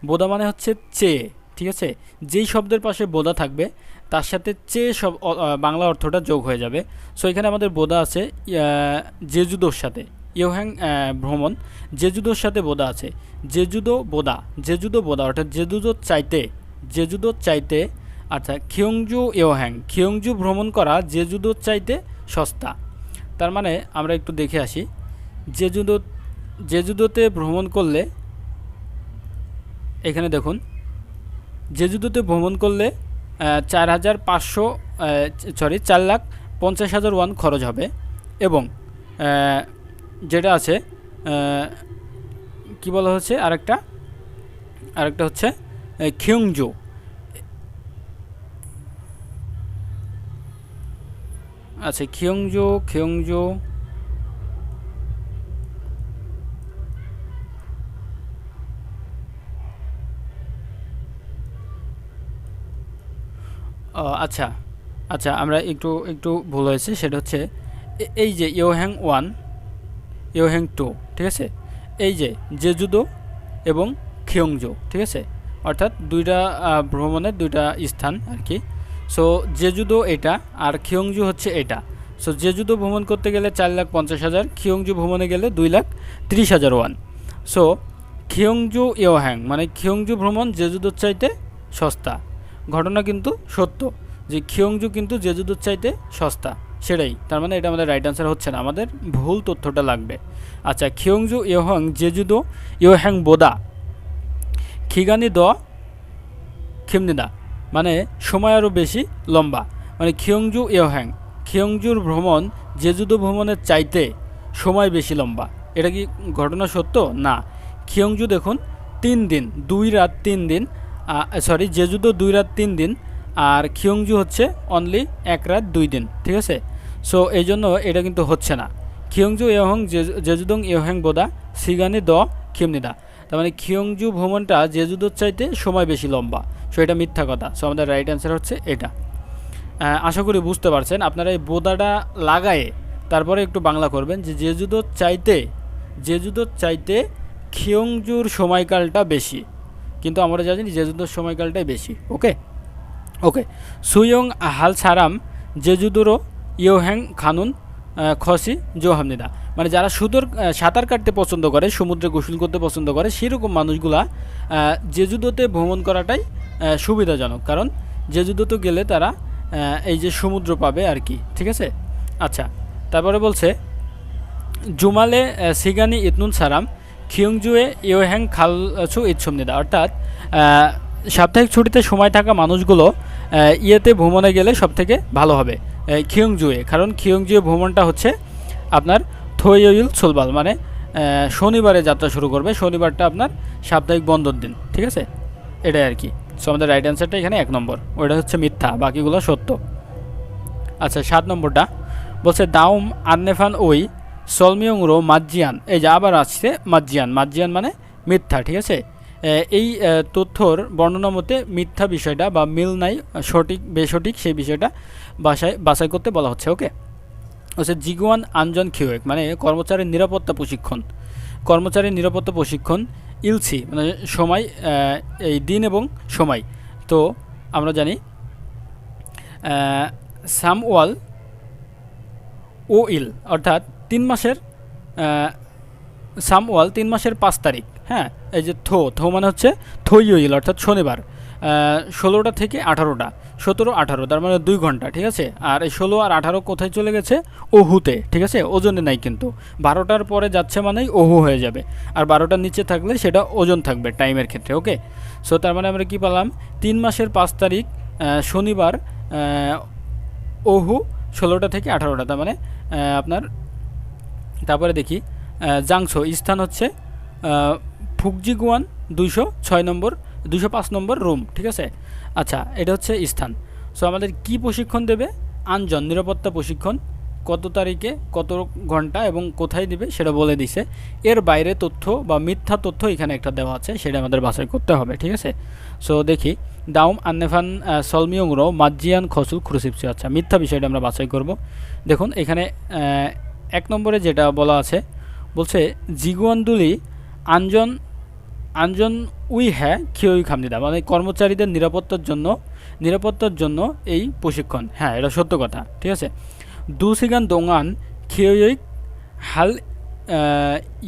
বোদা মানে হচ্ছে চেয়ে। ঠিক আছে, যেই শব্দের পাশে বোদা থাকবে তার সাথে চেয়ে সব বাংলা অর্থটা যোগ হয়ে যাবে। সো এখানে আমাদের বোদা আছে জেজুদোর সাথে। ইয়োহ্যাং ভ্রমণ জেজুদোর সাথে বোদা আছে। জেজুদো বোদা, জেজুদো বোদা অর্থাৎ জেজুদোর চাইতে, জেজুদোর চাইতে। আচ্ছা, খিয়ংজু ইয়োহ্যাং, খিয়ংজু ভ্রমণ করা জেজুদোর চাইতে সস্তা। তার মানে আমরা একটু দেখে আসি, জেজুদোতে ভ্রমণ করলে, এখানে দেখুন জেজুদোতে ভ্রমণ করলে 4,50,000 ওয়ান খরচ হবে, এবং যেটা আছে কি বলা হচ্ছে আরেকটা হচ্ছে খিয়ংজু। আচ্ছা, খিয়ংজু আচ্ছা আচ্ছা, আমরা একটু ভুল হয়েছে, সেটা হচ্ছে এই যে ইয়োহ্যাং 1, ইয়োহ্যাং 2। ঠিক আছে, এই যে জেজুদো এবং খিয়ংজু। ঠিক আছে, অর্থাৎ 2টা ভ্রমণের 2টা স্থান আর কি। সো জেজুদো এটা আর খিয়ংজু হচ্ছে এটা। সো জেজুদো ভ্রমণ করতে গেলে 4,50,000, খিয়ংজু ভ্রমণে গেলে 2,30,000 ওয়ান। সো খিয়ংজু ইয়োহ্যাং মানে খিয়ংজু ভ্রমণ জেজুদোর চাইতে সস্তা। ঘটনা কিন্তু সত্য যে খিয়ংজু কিন্তু জেজুদোর চাইতে সস্তা, সেটাই। তার মানে এটা আমাদের রাইট আনসার হচ্ছে না, আমাদের ভুল তথ্যটা লাগবে। আচ্ছা, খিয়ংজু ইয়োহ্যাং জেজুদো ইয়োহ্যাং বোদা খিগানি দ খিমনিদা, মানে সময় আরও বেশি লম্বা। মানে খিয়ংজু ইয়োহ্যাং, খিয়ংজুর ভ্রমণ জেজুদো ভ্রমণের চাইতে সময় বেশি লম্বা। এটা কি ঘটনা সত্য? না। খিয়ংজু দেখুন 3 দিন 2 রাত 3 দিন, সরি জেজুদো 2 রাত 3 দিন, আর খিয়ংজু হচ্ছে অনলি 1 রাত 2 দিন। ঠিক আছে, সো এই জন্য এটা কিন্তু হচ্ছে না। খিয়ংজু ইয়োহ্যাং জেজুদং ইয়োহ্যাং বোদা সিগানি দ খিমনিদা। তার মানে খিয়ংজু ভ্রমণটা জেজুদোর চাইতে সময় বেশি লম্বা। সো এটা মিথ্যা কথা। সো আমাদের রাইট অ্যান্সার হচ্ছে এটা। আশা করি বুঝতে পারছেন। আপনারা এই বোদাটা লাগায়ে তারপরে একটু বাংলা করবেন যে জেজুদোর চাইতে খিয়ংজুর সময়কালটা বেশি, কিন্তু আমরা জানি জেজুদোর সময়কালটাই বেশি। ওকে ওকে সুয়ং হাল সারাম জেজুদোরও ইয়োহ্যাং খানুন খসি জোহামনিদা, মানে যারা সাঁতার কাটতে পছন্দ করে, সমুদ্রে গোসল করতে পছন্দ করে, সেরকম মানুষগুলা জেজুদোতে ভ্রমণ করাটাই সুবিধাজনক, কারণ জেজুদোতে গেলে তারা এই যে সমুদ্র পাবে আর কি। ঠিক আছে, আচ্ছা তারপরে বলছে জুমালে সিগানি ইতনুন সারাম খিয়ংজুয়ে ইয়োহ্যাং খালছু ইচ্ছুমনিদা, অর্থাৎ সাপ্তাহিক ছুটিতে সময় থাকা মানুষগুলো ইয়েতে ভ্রমণে গেলে সবথেকে ভালো হবে খিয়ংজুয়ে, কারণ খিয়ংজুয়ে ভ্রমণটা হচ্ছে আপনার থইয়ইল সুলবাল, মানে শনিবারে যাত্রা শুরু করবে। শনিবারটা আপনার সাপ্তাহিক বন্ধর দিন। ঠিক আছে, এটাই আর কি। সো আমাদের রাইট অ্যান্সারটা এখানে 1 নম্বর, ওইটা হচ্ছে মিথ্যা, বাকিগুলো সত্য। আচ্ছা 7 নম্বরটা বলছে দাউম আন্নেফান ওই সলমিয়ংরো মাজ্জিয়ান, এই যে আবার আসছে মাজ্জিয়ান, মাজ্জিয়ান মানে মিথ্যা। ঠিক আছে, এই তথ্যর বর্ণনা মতে মিথ্যা বিষয়টা বা মিল নাই, সঠিক বেসঠিক সেই বিষয়টা বাছাই করতে বলা হচ্ছে। ওকে, হচ্ছে জিগুয়ান আঞ্জন খিওয়েক মানে কর্মচারীর নিরাপত্তা প্রশিক্ষণ। কর্মচারী নিরাপত্তা প্রশিক্ষণ ইলসি মানে সময়, এই দিন এবং সময়। তো আমরা জানি সামওয়াল ও ইল অর্থাৎ 3 মাসের সামওয়াল 3 মাসের 5 তারিখ। হ্যাঁ, এই যে থো মানে হচ্ছে থইল অর্থাৎ শনিবার, 16টা থেকে 18টা, 17-18, তার মানে 2 ঘন্টা। ঠিক আছে, আর এই 16 আর 18 কোথায় চলে গেছে? ওহুতে। ঠিক আছে, ওজনে নাই কিন্তু। 12টার পরে যাচ্ছে মানেই ওহু হয়ে যাবে, আর 12টার নিচে থাকলে সেটা ওজন থাকবে টাইমের ক্ষেত্রে। ওকে, সো তার মানে আমরা কি পেলাম? 3 মাসের 5 তারিখ শনিবার, ওহু 16টা থেকে 18টা, তার মানে আপনার। তারপরে দেখি জাংসো স্থান হচ্ছে ফুকজিগুয়ান 206 নম্বর 205 নম্বর রুম। ঠিক আছে, আচ্ছা এটা হচ্ছে স্থান। সো আমাদের কি প্রশিক্ষণ দেবে? আনজন নিরাপত্তা প্রশিক্ষণ, কত তারিখে, কত ঘন্টা এবং কোথায় দিবে সেটা বলে দিছে। এর বাইরে তথ্য বা মিথ্যা তথ্য এখানে একটা দেওয়া আছে, সেটা আমাদের বাছাই করতে হবে। ঠিক আছে, সো দেখি দাউম আন্নেফান সলমিয়ংরো মাজিয়ান খসুল ক্রুসিপসি। আচ্ছা, মিথ্যা বিষয়টা আমরা বাছাই করব। দেখুন এখানে 1 নম্বরে যেটা বলা আছে, বলছে জিগুয়ানদুলি আনজন আনজন উই হ্যাঁ খিওই খামনিদা, মানে কর্মচারীদের নিরাপত্তার জন্য এই প্রশিক্ষণ। হ্যাঁ, এটা সত্য কথা। ঠিক আছে, দুসিগান দোঙান খিওই হাল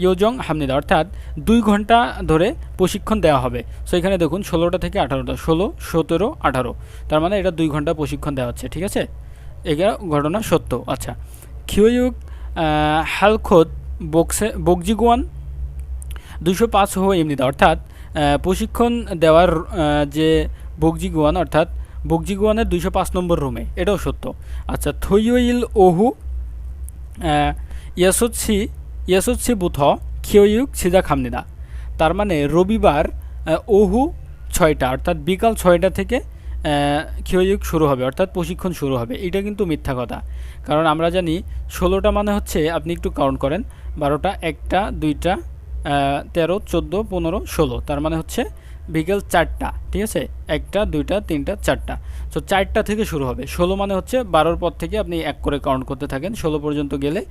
ইয়োজং হামনিদা, অর্থাৎ 2 ঘন্টা ধরে প্রশিক্ষণ দেওয়া হবে। সো এখানে দেখুন 16টা থেকে 18টা, 16, 17, 18, তার মানে এটা 2 ঘন্টা প্রশিক্ষণ দেওয়া হচ্ছে। ঠিক আছে, এটা ঘটনা সত্য। আচ্ছা, খিওয়ুক হালখোদ বকজিগুয়ান 205 হো এমনিদা, অর্থাৎ প্রশিক্ষণ দেওয়ার যে বকজিগুয়ান অর্থাৎ বকজিগুয়ানের 205 নম্বর রুমে, এটাও সত্য। আচ্ছা, থইইল ওহু ইয়াসুৎসি বুথ খিওয়ুক সিজা খামনিদা, তার মানে রবিবার ওহু 6টা অর্থাৎ বিকাল 6টা থেকে খিওয়ুক শুরু হবে, অর্থাৎ প্রশিক্ষণ শুরু হবে। এটা কিন্তু মিথ্যা কথা, কারণ আমরা জানি 16টা মানে হচ্ছে, আপনি একটু কাউন্ট করেন, 12টা, 1টা, 2টা, 13, 14, 15, 16, তার মানে হচ্ছে বিকেল 4টা। ঠিক আছে, 1টা, 2টা, 3টা, 4টা, সো 4টা থেকে শুরু হবে। 16 মানে হচ্ছে 12র পর থেকে আপনি 1 করে কাউন্ট করতে থাকেন, 16 পর্যন্ত গেলে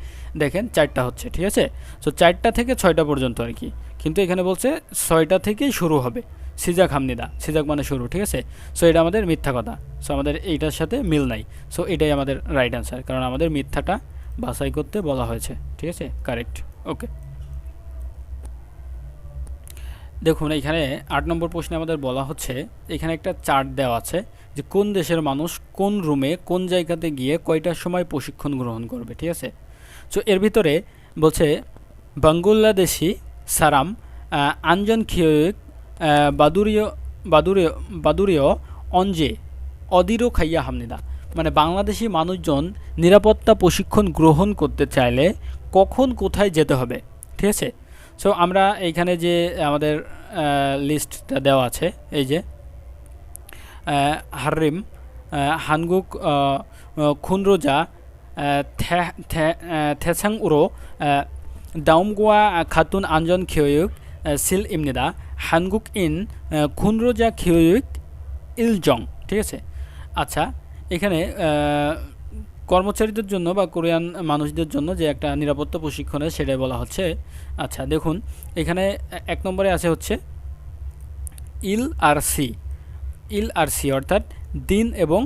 দেখেন 4টা হচ্ছে। ঠিক আছে, সো 4টা থেকে 6টা পর্যন্ত আর কি, কিন্তু এখানে বলছে 6টা থেকেই শুরু হবে। সিজাক হামনিদা, সিজাক মানে শুরু। ঠিক আছে, সো এটা আমাদের মিথ্যা কথা। সো আমাদের এইটার সাথে মিল নাই, সো এটাই আমাদের রাইট অ্যান্সার, কারণ আমাদের মিথ্যাটা বাছাই করতে বলা হয়েছে। ঠিক আছে, কারেক্ট। ওকে, দেখুন এখানে 8 নম্বর প্রশ্নে আমাদের বলা হচ্ছে, এখানে একটা চার্ট দেওয়া আছে যে কোন দেশের মানুষ কোন রুমে কোন জায়গাতে গিয়ে কয়টার সময় প্রশিক্ষণ গ্রহণ করবে। ঠিক আছে, সো এর ভিতরে বলছে বাংলাদেশি সারাম আনজন খিওয়ুক বাদুরিয় বাদুরিয় বাদুরিয় অঞ্জে অদিরো খাইয়া হামনিদা, মানে বাংলাদেশি মানুষজন নিরাপত্তা প্রশিক্ষণ গ্রহণ করতে চাইলে কখন কোথায় যেতে হবে। ঠিক আছে, সো আমরা এইখানে যে আমাদের লিস্টটা দেওয়া আছে, এই যে হাররিম হানগুক খুনরোজা থেসাং উরো দাউমগোয়া খাতুন আনজন খিওয়ুক সিল ইমনিদা হানগুক ইন খুনরোজা খিওয়ুক ইলজং। ঠিক আছে, আচ্ছা এখানে কর্মচারীদের জন্য বা কোরিয়ান মানুষদের জন্য যে একটা নিরাপত্তা প্রশিক্ষণে সেটাই বলা হচ্ছে। আচ্ছা দেখুন এখানে 1 নম্বরে আছে হচ্ছে ইল আর সি অর্থাৎ দিন এবং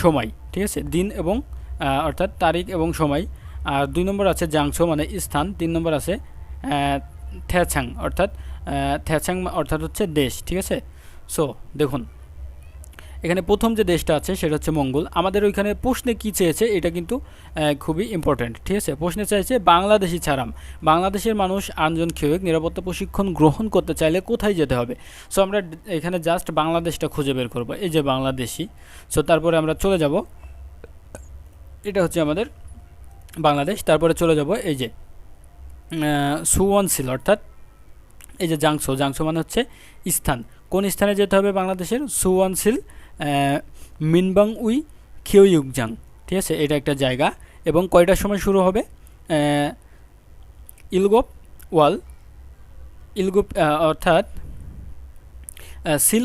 সময়। ঠিক আছে, দিন এবং অর্থাৎ তারিখ এবং সময়। আর 2 নম্বর আছে জাংসো মানে স্থান। 3 নম্বর আছে থ্যাচাং অর্থাৎ হচ্ছে দেশ। ঠিক আছে, সো দেখুন এখানে প্রথম যে দেশটা আছে সেটা হচ্ছে মঙ্গল। আমাদের ওইখানে প্রশ্নে কি চেয়েছে এটা কিন্তু খুবই ইম্পর্ট্যান্ট। ঠিক আছে, প্রশ্নে চাইছে বাংলাদেশি ছাড়াম, বাংলাদেশের মানুষ আনজন খিওয়ুক নিরাপত্তা প্রশিক্ষণ গ্রহণ করতে চাইলে কোথায় যেতে হবে। সো আমরা এখানে জাস্ট বাংলাদেশটা খুঁজে বের করব, এই যে বাংলাদেশি। সো তারপরে আমরা চলে যাব, এটা হচ্ছে আমাদের বাংলাদেশ। তারপরে চলে যাব এই যে সুওয়ানসিল অর্থাৎ এই যে জাংসো মানে হচ্ছে স্থান, কোন স্থানে যেতে হবে বাংলাদেশের? সুওয়ানসিল মিনবাং উই খিওয়ুকজাং। ঠিক আছে, এটা একটা জায়গা এবং কয়টার সময় শুরু হবে? ইলগোপ অর্থাৎ সিল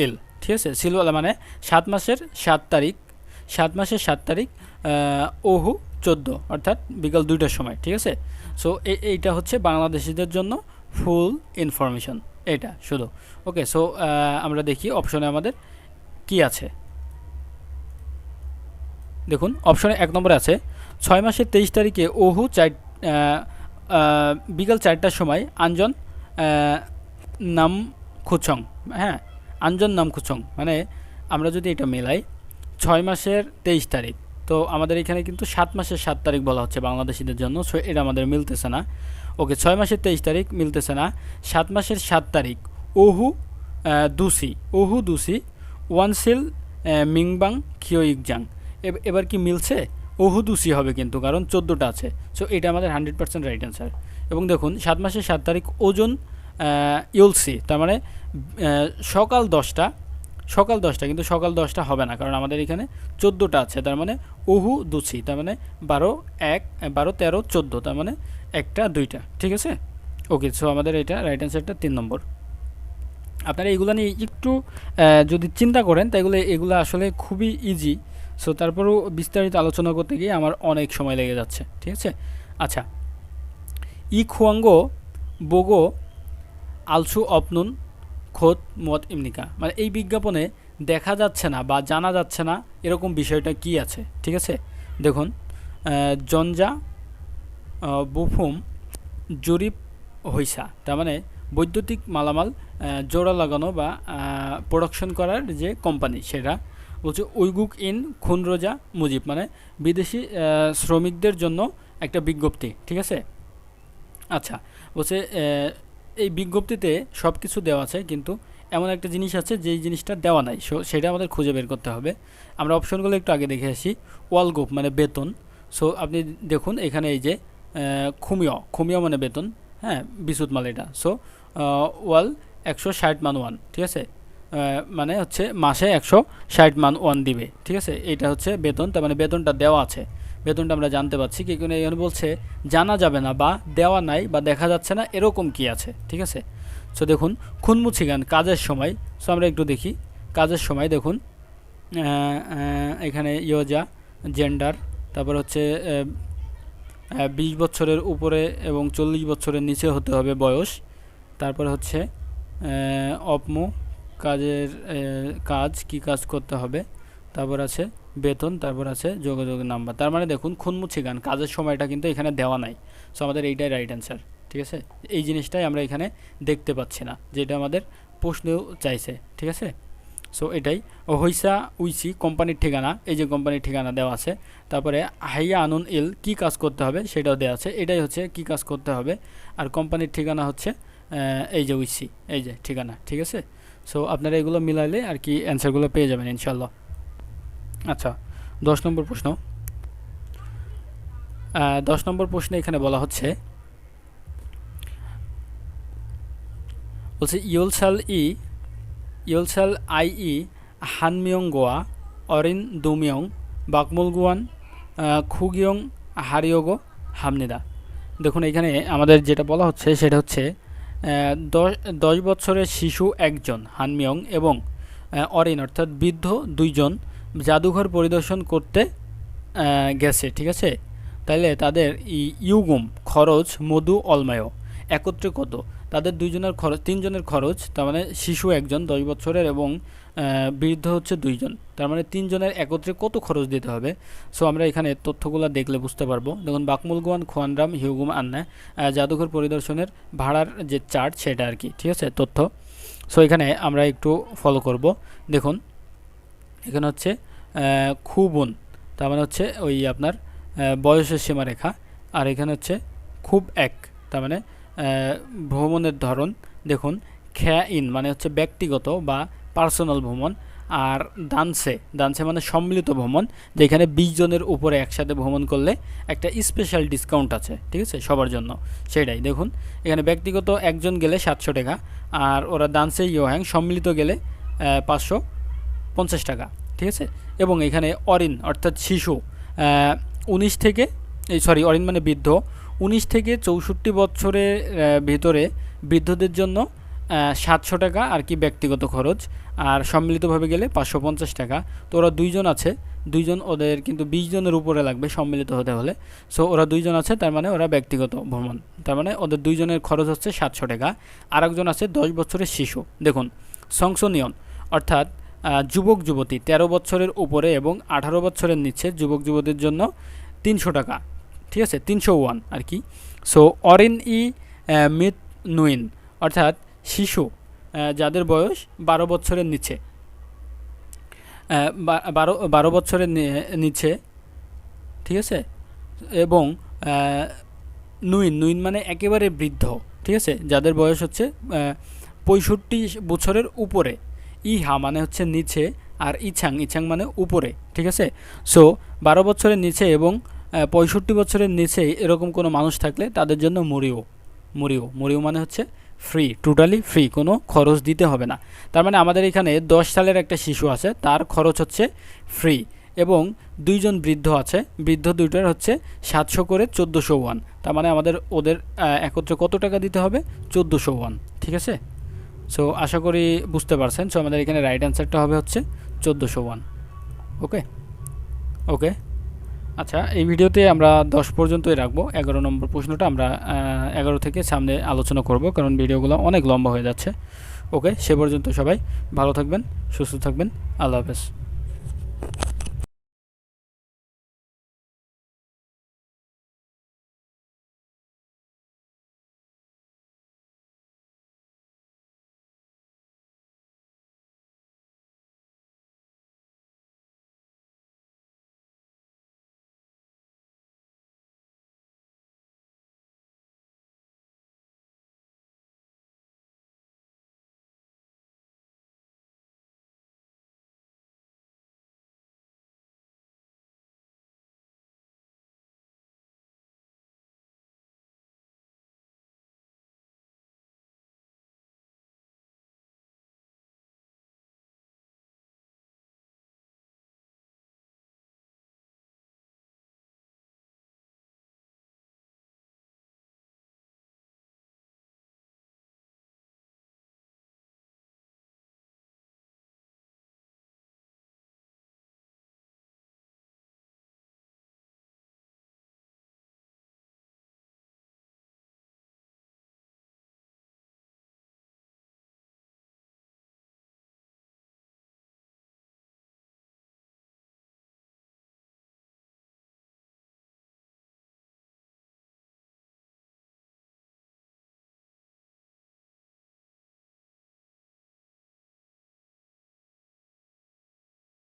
ইল। ঠিক আছে, সিলওয়াল মানে 7 মাসের 7 তারিখ ওহু 14 অর্থাৎ বিকাল 2টার সময়। ঠিক আছে, সো এইটা হচ্ছে বাংলাদেশিদের জন্য ফুল ইনফরমেশন, এটা শুধু। ওকে, সো আমরা দেখি অপশনে আমাদের কি আছে। দেখুন অপশনে 1 নম্বরে আছে 6 মাসের 23 তারিখে ওহু বিকাল 4টার সময় আঞ্জন নাম খুচং। হ্যাঁ, আঞ্জন নাম খুচং মানে আমরা যদি এটা মেলাই 6 মাসের 23 তারিখ, তো আমাদের এখানে কিন্তু 7 মাসের 7 তারিখ বলা হচ্ছে বাংলাদেশিদের জন্য। সো এটা আমাদের মিলতেছে না। ওকে, 6 মাসের 23 তারিখ মিলতেছে না। 7 মাসের 7 তারিখ ওহু দুসি ওয়ানসিল মিংবাং খিওইকজাং। এবার কি মিলছে? ওহু দুসি হবে কিন্তু, কারণ 14টা আছে। সো এটা আমাদের 100% রাইট অ্যান্সার। এবং দেখুন 7 মাসের 7 তারিখ ওজন ইউলসি, তার মানে সকাল 10টা, কিন্তু সকাল 10টা হবে না, কারণ আমাদের এখানে 14টা আছে। তার মানে ওহু দুসি, তার মানে 12, 1, 12, 13, 14, তার মানে 1টা 2টা। ঠিক আছে। ওকে, সো আমাদের এটা রাইট অ্যান্সারটা 3 নম্বর। আপনারা এগুলো নিয়ে একটু যদি চিন্তা করেন তাইলে এগুলো আসলে খুবই ইজি। সো তারপরেও বিস্তারিত আলোচনা করতে গিয়ে আমার অনেক সময় লেগে যাচ্ছে। ঠিক আছে। আচ্ছা, ই খুয়াঙ্গো বোগো আলসু অপনুন খোদ মত ইমনিকা, মানে এই বিজ্ঞাপনে দেখা যাচ্ছে না বা জানা যাচ্ছে না এরকম বিষয়টা কি আছে। ঠিক আছে। দেখুন জঞ্জা বুফুম জরিপ হইসা, তার মানে বৈদ্যুতিক মালামাল জোড়া লাগানো বা প্রোডাকশন করার যে কোম্পানি, সেটা বলছে উইগুক ইন খুনরোজা মুজিব, মানে বিদেশি শ্রমিকদের জন্য একটা বিজ্ঞপ্তি। ঠিক আছে। আচ্ছা, বলছে এই বিজ্ঞপ্তিতে সব কিছু দেওয়া আছে, কিন্তু এমন একটা জিনিস আছে যেই জিনিসটা দেওয়া নাই। সো সেটা আমাদের খুঁজে বের করতে হবে। আমরা অপশনগুলো একটু আগে দেখে আসি। ওয়ালগুপ মানে বেতন। সো আপনি দেখুন এখানে এই যে খুমিও মানে বেতন। হ্যাঁ, বিশুদ্ধ মাল এটা। সো ওয়াল 160 মান ওয়ান। ঠিক আছে। মানে হচ্ছে মাসে 160 মান ওয়ান দিবে। ঠিক আছে, এটা হচ্ছে বেতন। তার মানে বেতনটা দেওয়া আছে, বেতনটা আমরা জানতে পারছি। কি কোনো এখানে বলছে জানা যাবে না বা দেওয়া নাই বা দেখা যাচ্ছে না এরকম কি আছে। ঠিক আছে। সো দেখুন খুনমুছি গান কাজের সময়। সো আমরা একটু দেখি কাজের সময়। দেখুন এখানে ইয়োজা জেন্ডার, তারপর হচ্ছে 20 বছরের উপরে এবং 40 বছরের নিচে হতে হবে বয়স। তারপরে হচ্ছে অপমো কাজের কাজ কি কাজ করতে হবে, তারপর আছে বেতন, তারপর আছে যোগাযোগের নাম্বার। তার মানে দেখুন খুনমুছি গান কাজের সময়টা কিন্তু এখানে দেওয়া নাই। সো আমাদের এইটাই রাইট অ্যান্সার। ঠিক আছে। এই জিনিসটাই আমরা এখানে দেখতে পাচ্ছি না, যেটা আমাদের প্রশ্নেও চাইছে। ঠিক আছে। সো এটাই হইসা উইসি কোম্পানির ঠিকানা, এই যে কোম্পানির ঠিকানা দেওয়া আছে। তারপরে হাইয়া আনুন ইল কী কাজ করতে হবে সেটাও দেওয়া আছে, এটাই হচ্ছে কী কাজ করতে হবে। আর কোম্পানির ঠিকানা হচ্ছে এই যে উইসি, এই যে ঠিকানা। ঠিক আছে। সো আপনারা এগুলো মিলাইলে আর কি অ্যান্সারগুলো পেয়ে যাবেন ইনশাল্লাহ। আচ্ছা, 10 নম্বর প্রশ্ন। 10 নম্বর প্রশ্নে এখানে বলা হচ্ছে, বলছে ইউলসাল আই ই হানমিয়ং গোয়া অরিন দুমিয়ং বাকমুলগুয়ান খুগিয়ং হারিয়োগো হামনিদা। দেখুন এখানে আমাদের যেটা বলা হচ্ছে সেটা হচ্ছে 10 বছরের শিশু একজন হানমিয়ং এবং অরিন অর্থাৎ বৃদ্ধ 2জন জাদুঘর পরিদর্শন করতে গেছে। ঠিক আছে। তাইলে তাদের ইউগুম খরচ মধু অলমায়ো একত্রে কত? তাদের 2জনের খরচ, 3জনের খরচ, তার মানে শিশু একজন 10 বছরের এবং বৃদ্ধ হচ্ছে 2জন, তার মানে 3জনের একত্রে কত খরচ দিতে হবে। সো আমরা এখানে তথ্যগুলো দেখলে বুঝতে পারবো। দেখুন বাকমুলগুয়ান খোয়ানরাম হিউগুম আন্না জাদুঘর পরিদর্শনের ভাড়ার যে চার্ট সেটা আর কি। ঠিক আছে, তথ্য। সো এখানে আমরা একটু ফলো করব। দেখুন এখানে হচ্ছে খুবুন, তার মানে হচ্ছে ওই আপনার বয়সের সীমারেখা। আর এখানে হচ্ছে খুব এক, তার মানে ভ্রমণের ধরন। দেখুন খ্যা ইন মানে হচ্ছে ব্যক্তিগত বা পার্সোনাল ভ্রমণ। আর দানসে মানে সম্মিলিত ভ্রমণ, যেখানে 20 জনের উপরে একসাথে ভ্রমণ করলে একটা স্পেশাল ডিসকাউন্ট আছে। ঠিক আছে, সবার জন্য সেটাই। দেখুন এখানে ব্যক্তিগত একজন গেলে 700 টাকা, আর ওরা দানসে ইয়োহ্যাং সম্মিলিত গেলে 550 টাকা। ঠিক আছে। এবং এখানে অরিন অর্থাৎ শিশু 19 থেকে অরিন মানে বৃদ্ধ 19 থেকে 64 বছরের ভিতরে বৃদ্ধদের জন্য 700 টাকা আর কি ব্যক্তিগত খরচ, আর সম্মিলিতভাবে গেলে 550 টাকা। তো ওরা 2জন আছে, 2 জন, ওদের কিন্তু 20 জনের উপরে লাগবে সম্মিলিত হতে হলে। সো ওরা 2 জন আছে, তার মানে ওরা ব্যক্তিগত ভ্রমণ, তার মানে ওদের 2 জনের খরচ হচ্ছে 700 টাকা। আর একজন আছে 10 বছরের শিশু। দেখুন সংশোধন অর্থাৎ যুবক যুবতী 13 বছরের উপরে এবং 18 বছরের নিচে যুবক যুবতীর জন্য 300 টাকা, ঠিক আছে, 301 আর কি। সো অরিন ই মিত নুইন অর্থাৎ শিশু যাদের বয়স 12 বছরের নিচে, 12 বছরের নিচে, ঠিক আছে, এবং নুইন নুইন মানে একেবারে বৃদ্ধ, ঠিক আছে, যাদের বয়স হচ্ছে 65 বছরের উপরে। ইহা মানে হচ্ছে নিচে, আর ইছাং ইছাং মানে উপরে, ঠিক আছে। সো 12 বছরের নিচে এবং 65 বছরের নিচে এরকম কোনো মানুষ থাকলে তাদের জন্য মরিও মরিও মরিও মানে হচ্ছে ফ্রি, টোটালি ফ্রি, কোনো খরচ দিতে হবে না। তার মানে আমাদের এখানে 10 সালের একটা শিশু আছে, তার খরচ হচ্ছে ফ্রি, এবং 2 জন বৃদ্ধ আছে, বৃদ্ধ দুইটার হচ্ছে 700 করে 1401। তার মানে আমাদের ওদের একত্রে কত টাকা দিতে হবে? 1401, ঠিক আছে। সো আশা করি বুঝতে পারছেন। সো আমাদের এখানে রাইট অ্যান্সারটা হবে হচ্ছে 1401। ওকে ওকে আচ্ছা, এই ভিডিওতে আমরা 10 পর্যন্তই রাখবো। 11 নম্বর প্রশ্নটা আমরা 11 থেকে সামনে আলোচনা করব, কারণ ভিডিওগুলো অনেক লম্বা হয়ে যাচ্ছে। ওকে, সে পর্যন্ত সবাই ভালো থাকবেন, সুস্থ থাকবেন। আল্লাহ হাফেজ।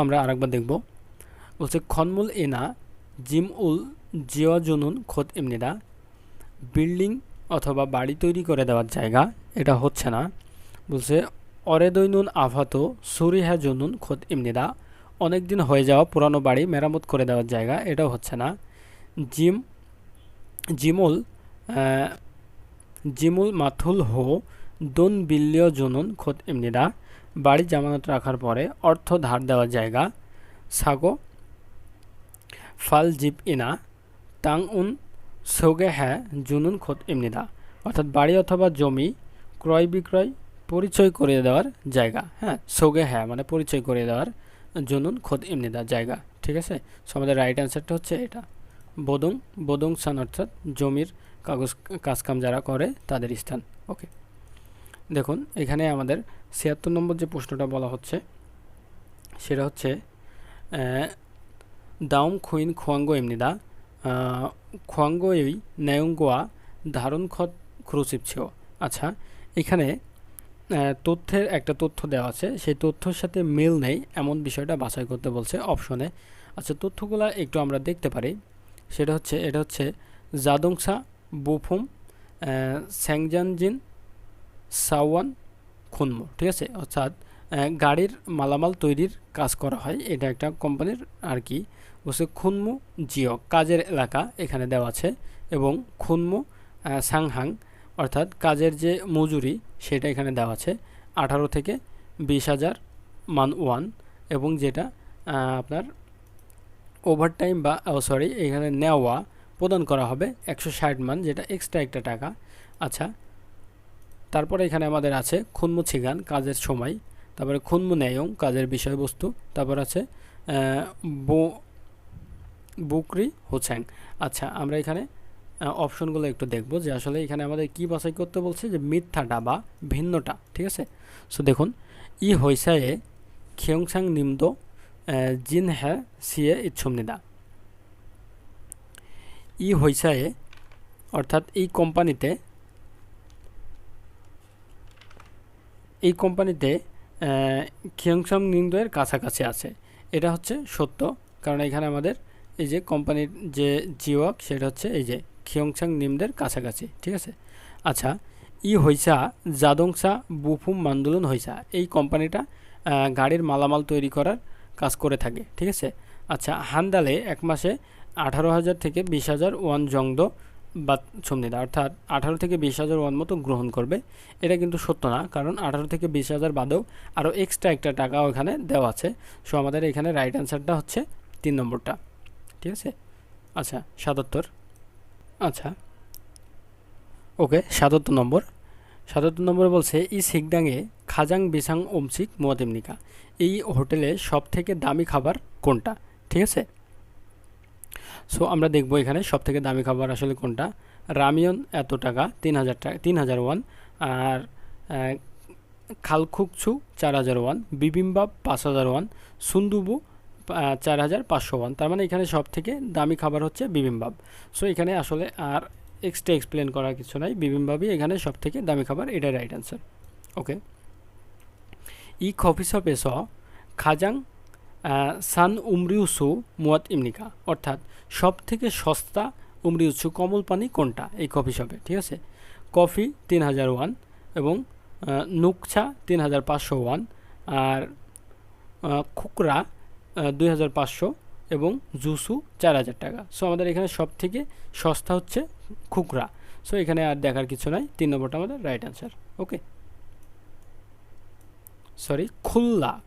আমরা আরেকবার দেখব। বলছে খনমুল এনা জিম উল জিয়া জুনুন খোদ এমনিদা, বিল্ডিং অথবা বাড়ি তৈরি করে দেওয়ার জায়গা, এটা হচ্ছে না। বলছে অরেদৈনুন আফাত সুরিহা জুনুন খোদ ইমনিদা, অনেক দিন হয়ে যাওয়া পুরানো বাড়ি মেরামত করে দেওয়ার জায়গা, এটাও হচ্ছে না। জিম জিমুল জিমুল মাথুল হো দোন বিল্লিয় জুনুন খোদ ইমনিদা, বাড়ি জামানত রাখার পরে অর্থ ধার দেওয়ার জায়গা। সাগো ফাল জিপ ইনা তাং উন সোগে হ্যাঁ জুনুন খোদ ইমনিদা, অর্থাৎ বাড়ি অথবা জমি ক্রয় বিক্রয় পরিচয় করিয়ে দেওয়ার জায়গা। হ্যাঁ, সোগে হ্যাঁ মানে পরিচয় করিয়ে দেওয়ার, জুনুন খোদ ইমনিদা জায়গা, ঠিক আছে। সো আমাদের রাইট অ্যান্সারটা হচ্ছে এটা। বোদং বোদং স্থান অর্থাৎ জমির কাজকাম যারা করে তাদের স্থান। ওকে, দেখুন এখানে আমাদের 76 নম্বর যে প্রশ্নটা বলা হচ্ছে সেটা হচ্ছে দাউম খুইন খোয়াঙ্গো এমনিদা, খোয়াঙ্গোই নেয়ঙ্গোয়া ধারণ খত ক্রুসিপছিও। আচ্ছা, এখানে তথ্যের একটা তথ্য দেওয়া আছে, সেই তথ্যের সাথে মিল নেই এমন বিষয়টা বাছাই করতে বলছে অপশনে। আচ্ছা, তথ্যগুলো একটু আমরা দেখতে পারি। সেটা হচ্ছে, এটা হচ্ছে জাদংসা বুফুম স্যাংজানজিন সাওয়ান খুনমো, ঠিক আছে, অর্থাৎ গাড়ির মালামাল তৈরির কাজ করা হয়, এটা একটা কোম্পানির আর কি। বলছে খুনমু জিও কাজের এলাকা এখানে দেওয়া আছে, এবং খুনমু সাংহাং অর্থাৎ কাজের যে মজুরি সেটা এখানে দেওয়া আছে 18 থেকে 20,000 মান ওয়ান, এবং যেটা আপনার ওভারটাইম বা সরি এখানে নেওয়া প্রদান করা হবে 160 মান, যেটা এক্সট্রা একটা টাকা। আচ্ছা, তারপরে এখানে আমাদের আছে খুনমু ছিগান কাজের সময়, তারপরে খুনমু নেয়ং কাজের বিষয়বস্তু, তারপর আছে বুকরি হোসেন। আচ্ছা, আমরা এখানে অপশনগুলো একটু দেখব যে আসলে এখানে আমাদের কি বাছাই করতে বলছে, যে মিথ্যাটা বা ভিন্নটা। ঠিক আছে, সো দেখুন, ই হইসায়ে খিয়ংসাং নিমদো জিন হ্যাঁ সিয়ে ইচ্ছুমনিদা। ই হইসায়ে অর্থাৎ এই কোম্পানিতে খিয়ংসাং নিমদো এর কাছাকাছি আছে। এটা হচ্ছে সত্য, কারণ এখানে আমাদের এই যে কোম্পানির যে জিওয়াক সেটা হচ্ছে এই যে খিয়ংসাং নিমদের কাছাকাছি। ঠিক আছে, আচ্ছা, ই হইসা জাদংসা বুফুম মান্দুলন হইসা, এই কোম্পানিটা গাড়ির মালামাল তৈরি করার কাজ করে থাকে। ঠিক আছে, আচ্ছা, হান্দালে এক মাসে 18,000 থেকে 20,000 ওয়ান জংদ বা ছমনিদা, অর্থাৎ 18 থেকে 20,000 ওয়ান মতো গ্রহণ করবে। এটা কিন্তু সত্য না, কারণ 18 থেকে 20,000 বাদেও আরও এক্সট্রা একটা টাকা ওখানে দেওয়া আছে। সো আমাদের এখানে রাইট অ্যান্সারটা হচ্ছে 3 নম্বরটা। ঠিক আছে, আচ্ছা 77। আচ্ছা, ওকে, 77 নম্বর বলছে ই সিকদাংয়ে খাজাং বিসাং ওমসিক মোয়াতেমনিকা, এই হোটেলে সব থেকে দামি খাবার কোনটা? ঠিক আছে, সো আমরা দেখব এখানে সব থেকে দামি খাবার আসলে কোনটা। রামিয়ন এত টাকা, 3,000 ওয়ান। আর খালখুকছু 4,000 ওয়ান, বিবিম্বাপ 5,000 ওয়ান, সুন্দুবু 4,500 ওয়ান। তার মানে এখানে সব থেকে দামি খাবার হচ্ছে বিবিম্বাপ। সো এখানে আসলে আর এক্সট্রা এক্সপ্লেন করার কিছু নাই, বিবিম্বাপই এখানে সব থেকে দামি খাবার, এটাই রাইট অ্যান্সার। ওকে, ই কফিশপেস খাজাং সান উমরিউসু মুয়াত ইমনিকা, অর্থাৎ সব থেকে সস্তা উমরিউসু কমল পানি কোনটা এই কফি শপে? ঠিক আছে, কফি 3,000 ওয়ান এবং নুকছা 3,500 ওয়ান, আর খুকরা 2,500 এবং জুসু 4,000 টাকা। সো আমাদের এখানে সব থেকে সস্তা হচ্ছে খুকরা। সো এখানে আর দেখার কিছু নাই, 3 নম্বরটা আমাদের রাইট অ্যান্সার। ওকে, সরি,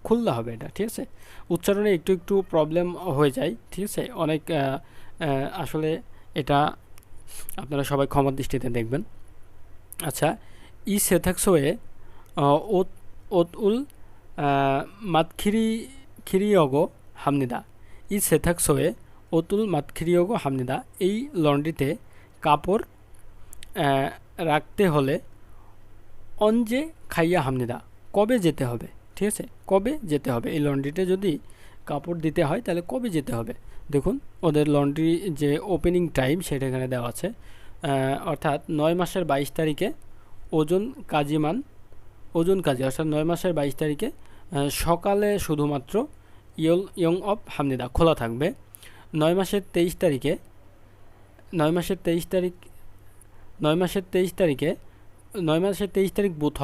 খুল্লা হবে এটা। ঠিক আছে, উচ্চারণে একটু একটু প্রবলেম হয়ে যায়। ঠিক আছে, অনেক আসলে এটা আপনারা সবাই ক্ষমার দৃষ্টিতে দেখবেন। আচ্ছা, ই সেথাকসোয়ে ওত ওত উল মাতখিরিয়গো হামনিদা, ই সেথাকসোয়ে ওতুল মাতখিরিয়গো হামনিদা, এই লন্ড্রিতে কাপড় রাখতে হলে অঞ্জে খাইয়া হামনিদা, কবে যেতে হবে? ঠিক আছে, কবে যেতে হবে এই লন্ড্রিতে যদি কাপড় দিতে হয় তাহলে কবে যেতে হবে? দেখুন, ওদের লন্ড্রি যে ওপেনিং টাইম সেটা এখানে দেওয়া আছে, অর্থাৎ 9 মাসের 22 তারিখে ওজন কাজী অর্থাৎ 9 মাসের 22 তারিখে সকালে শুধুমাত্র ইয়ং অফ হামনিদা খোলা থাকবে। 9 মাসের 23 তারিখে 9 মাসের 23 তারিখ 9 মাসের 23 তারিখে 9 মাসের 23 তারিখ বুথ,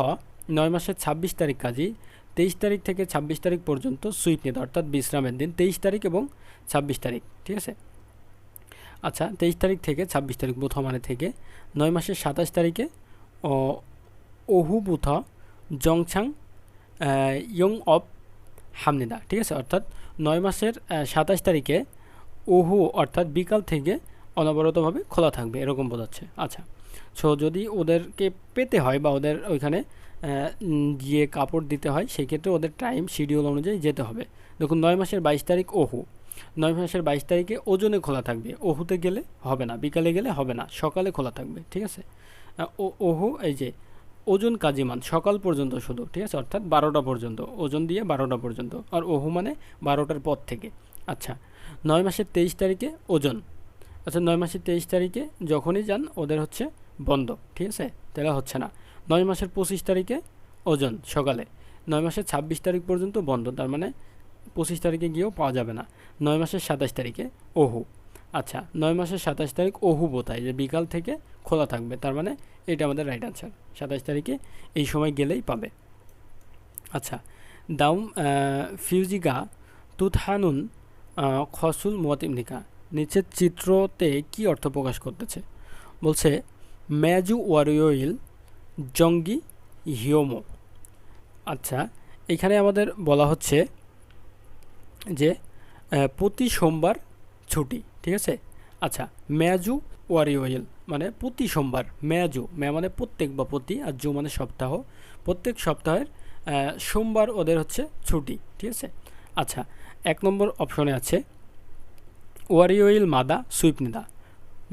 9 মাসের 26 তারিখ কাজী, 23 তারিখ থেকে 26 তারিখ পর্যন্ত সুইট নিতে, অর্থাৎ বিশ্রামের দিন 23 তারিখ এবং 26 তারিখ। ঠিক আছে, আচ্ছা, 23 তারিখ থেকে 26 তারিখ বুথ মানে থেকে 9 মাসের 27 তারিখে ওহু বুথ জংছাং ইয়ং অফ হামনিদা। ঠিক আছে, অর্থাৎ 9 মাসের 27 তারিখে ওহু অর্থাৎ বিকাল থেকে অনবরতভাবে খোলা থাকবে, এরকম বোঝাচ্ছে। আচ্ছা, সো যদি ওদেরকে পেতে হয় বা ওদের ওইখানে গিয়ে কাপড় দিতে হয়, সেক্ষেত্রে ওদের টাইম শিডিউল অনুযায়ী যেতে হবে। দেখুন, 9 মাসের 22 তারিখ ওহু, 9 মাসের 22 তারিখে ওজনে খোলা থাকবে, ওহুতে গেলে হবে না, বিকালে গেলে হবে না, সকালে খোলা থাকবে। ঠিক আছে, ওহু এই যে ওজন কাজিমান সকাল পর্যন্ত শুধু। ঠিক আছে, অর্থাৎ 12টা পর্যন্ত, ওজন দিয়ে 12টা পর্যন্ত, আর ওহু মানে 12টার পর থেকে। আচ্ছা, 9 মাসের 23 তারিখে ওজন, আচ্ছা 9 মাসের 23 তারিখে যখনই যান ওদের হচ্ছে বন্ধ। ঠিক আছে, তাহলে হচ্ছে না। 9 মাসের 25 তারিখে ওজন সকালে, 9 মাসের 26 তারিখ পর্যন্ত বন্ধ, তার মানে 25 তারিখে গিয়েও পাওয়া যাবে না। 9 মাসের 27 তারিখে ওহু, আচ্ছা 9 মাসের 27 তারিখ ওহু বোতায় যে বিকাল থেকে খোলা থাকবে, তার মানে এটা আমাদের রাইট আনসার। 27 তারিখে এই সময় গেলেই পাবে। আচ্ছা, দাউম ফিউজিগা তুতহানুন খসুল মুয়াতিমনিকা, নিচের চিত্রতে কি অর্থ প্রকাশ করতেছে? বলছে ম্যাজু ওয়ারিওইল জঙ্গি হিওমো। আচ্ছা, এখানে আমাদের বলা হচ্ছে যে প্রতি সোমবার ছুটি। ঠিক আছে, আচ্ছা ম্যাজু ওয়ারিওয়েল মানে প্রতি সোমবার, ম্যাজু মানে প্রত্যেক বা প্রতি, আর জু মানে সপ্তাহ, প্রত্যেক সপ্তাহের সোমবার ওদের হচ্ছে ছুটি। ঠিক আছে, আচ্ছা 1 নম্বর অপশনে আছে ওয়ারিওইল মাদা সুইপনিদা,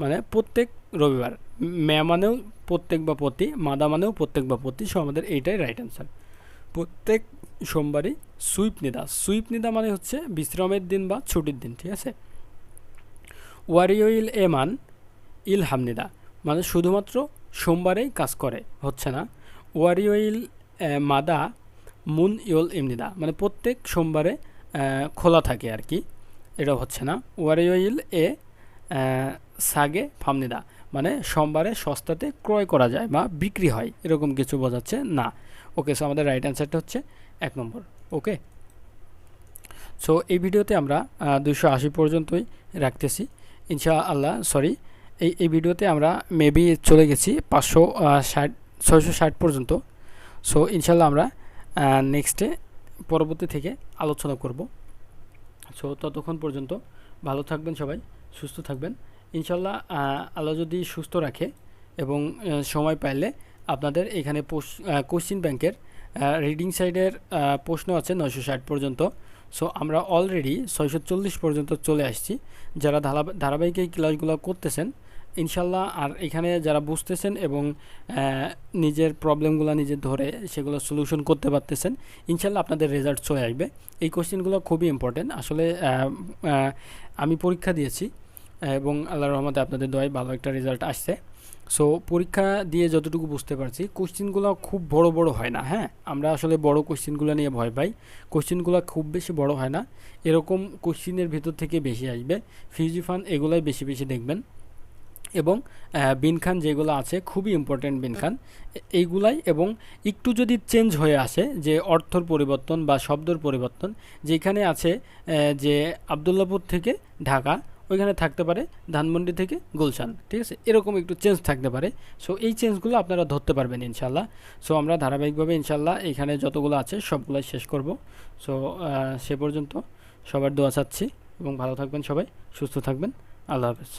মানে প্রত্যেক রবিবার। মানেও প্রত্যেক বা প্রতি, মাদা মানেও প্রত্যেক বা প্রতি। সো আমাদের এইটাই রাইট অ্যান্সার। প্রত্যেক সোমবারই সুইপনিদা। সুইপনিদা মানে হচ্ছে বিশ্রামের দিন বা ছুটির দিন, ঠিক আছে। ওয়ারিওইল এমান ইল হামনিদা, মানে শুধুমাত্র সোমবারেই কাজ করে, হচ্ছে না। ওয়ারিওইল মাদা মুন ইউল ইমনিদা, মানে প্রত্যেক সোমবারে খোলা থাকে আর কি, এটা হচ্ছে না। ওয়ারিওইল এ সাগে ফামনিদা, মানে সোমবারে সস্তাতে ক্রয় করা যায় বা বিক্রি হয়, এরকম কিছু বোঝাচ্ছে না। ওকে, সো আমাদের রাইট অ্যান্সারটা হচ্ছে 1 নম্বর। ওকে, সো এই ভিডিওতে আমরা 280 পর্যন্তই রাখতেছি ইনশাআল্লাহ। সরি, এই ভিডিওতে আমরা মেবি চলে গেছি 660 পর্যন্ত। সো ইনশাআল্লাহ আমরা নেক্সটে পরবর্তী থেকে আলোচনা করব। সো ততক্ষণ পর্যন্ত ভালো থাকবেন সবাই, সুস্থ থাকবেন ইনশাআল্লাহ। আল্লাহ যদি সুস্থ রাখে এবং সময় পাইলে আপনাদের এখানে কোশ্চিন ব্যাংকের রিডিং সাইডের প্রশ্ন আছে 960 পর্যন্ত। সো আমরা অলরেডি 640 পর্যন্ত চলে আসছি। যারা ধারাবাহিক এই ক্লাসগুলো করতেছেন ইনশাল্লাহ, আর এখানে যারা বুঝতেছেন এবং নিজের প্রবলেমগুলো নিজে ধরে সেগুলো সলিউশন করতে পারতেছেন, ইনশাল্লাহ আপনাদের রেজাল্ট চলে আসবে। এই কোশ্চেনগুলো খুবই ইম্পর্টেন্ট আসলে। আমি পরীক্ষা দিয়েছি এবং আল্লাহর রহমতে আপনাদের দোয়ায় ভালো একটা রেজাল্ট আসছে। সো পরীক্ষা দিয়ে যতটুকু বুঝতে পারছি, কোশ্চেনগুলো খুব বড় বড় হয় না। হ্যাঁ, আমরা আসলে বড় কোশ্চেনগুলো নিয়ে ভয় পাই। কোশ্চেনগুলো খুব বেশি বড় হয় না, এরকম কোশ্চেনের ভিতর থেকে বেশি আসবে। ফিউজি ফান্ড এগুলাই বেশি বেশি দেখবেন, এবং বিনখান যেগুলো আছে খুবই ইম্পর্টেন্ট বিনখান এইগুলাই। এবং একটু যদি চেঞ্জ হয়ে আসে, যে অর্থর পরিবর্তন বা শব্দর পরিবর্তন, যেখানে আছে যে আবদুল্লাপুর থেকে ঢাকা, ওইখানে থাকতে পারে ধানমন্ডি থেকে গুলশান, ঠিক আছে, এরকম একটু চেঞ্জ থাকতে পারে। সো এই চেঞ্জগুলো আপনারা ধরতে পারবেন ইনশাল্লাহ। সো আমরা ধারাবাহিকভাবে ইনশাল্লাহ এখানে যতগুলো আছে সবগুলাই শেষ করব। সো সে পর্যন্ত সবার দোয়া চাচ্ছি এবং ভালো থাকবেন সবাই, সুস্থ থাকবেন। আল্লাহ হাফেজ।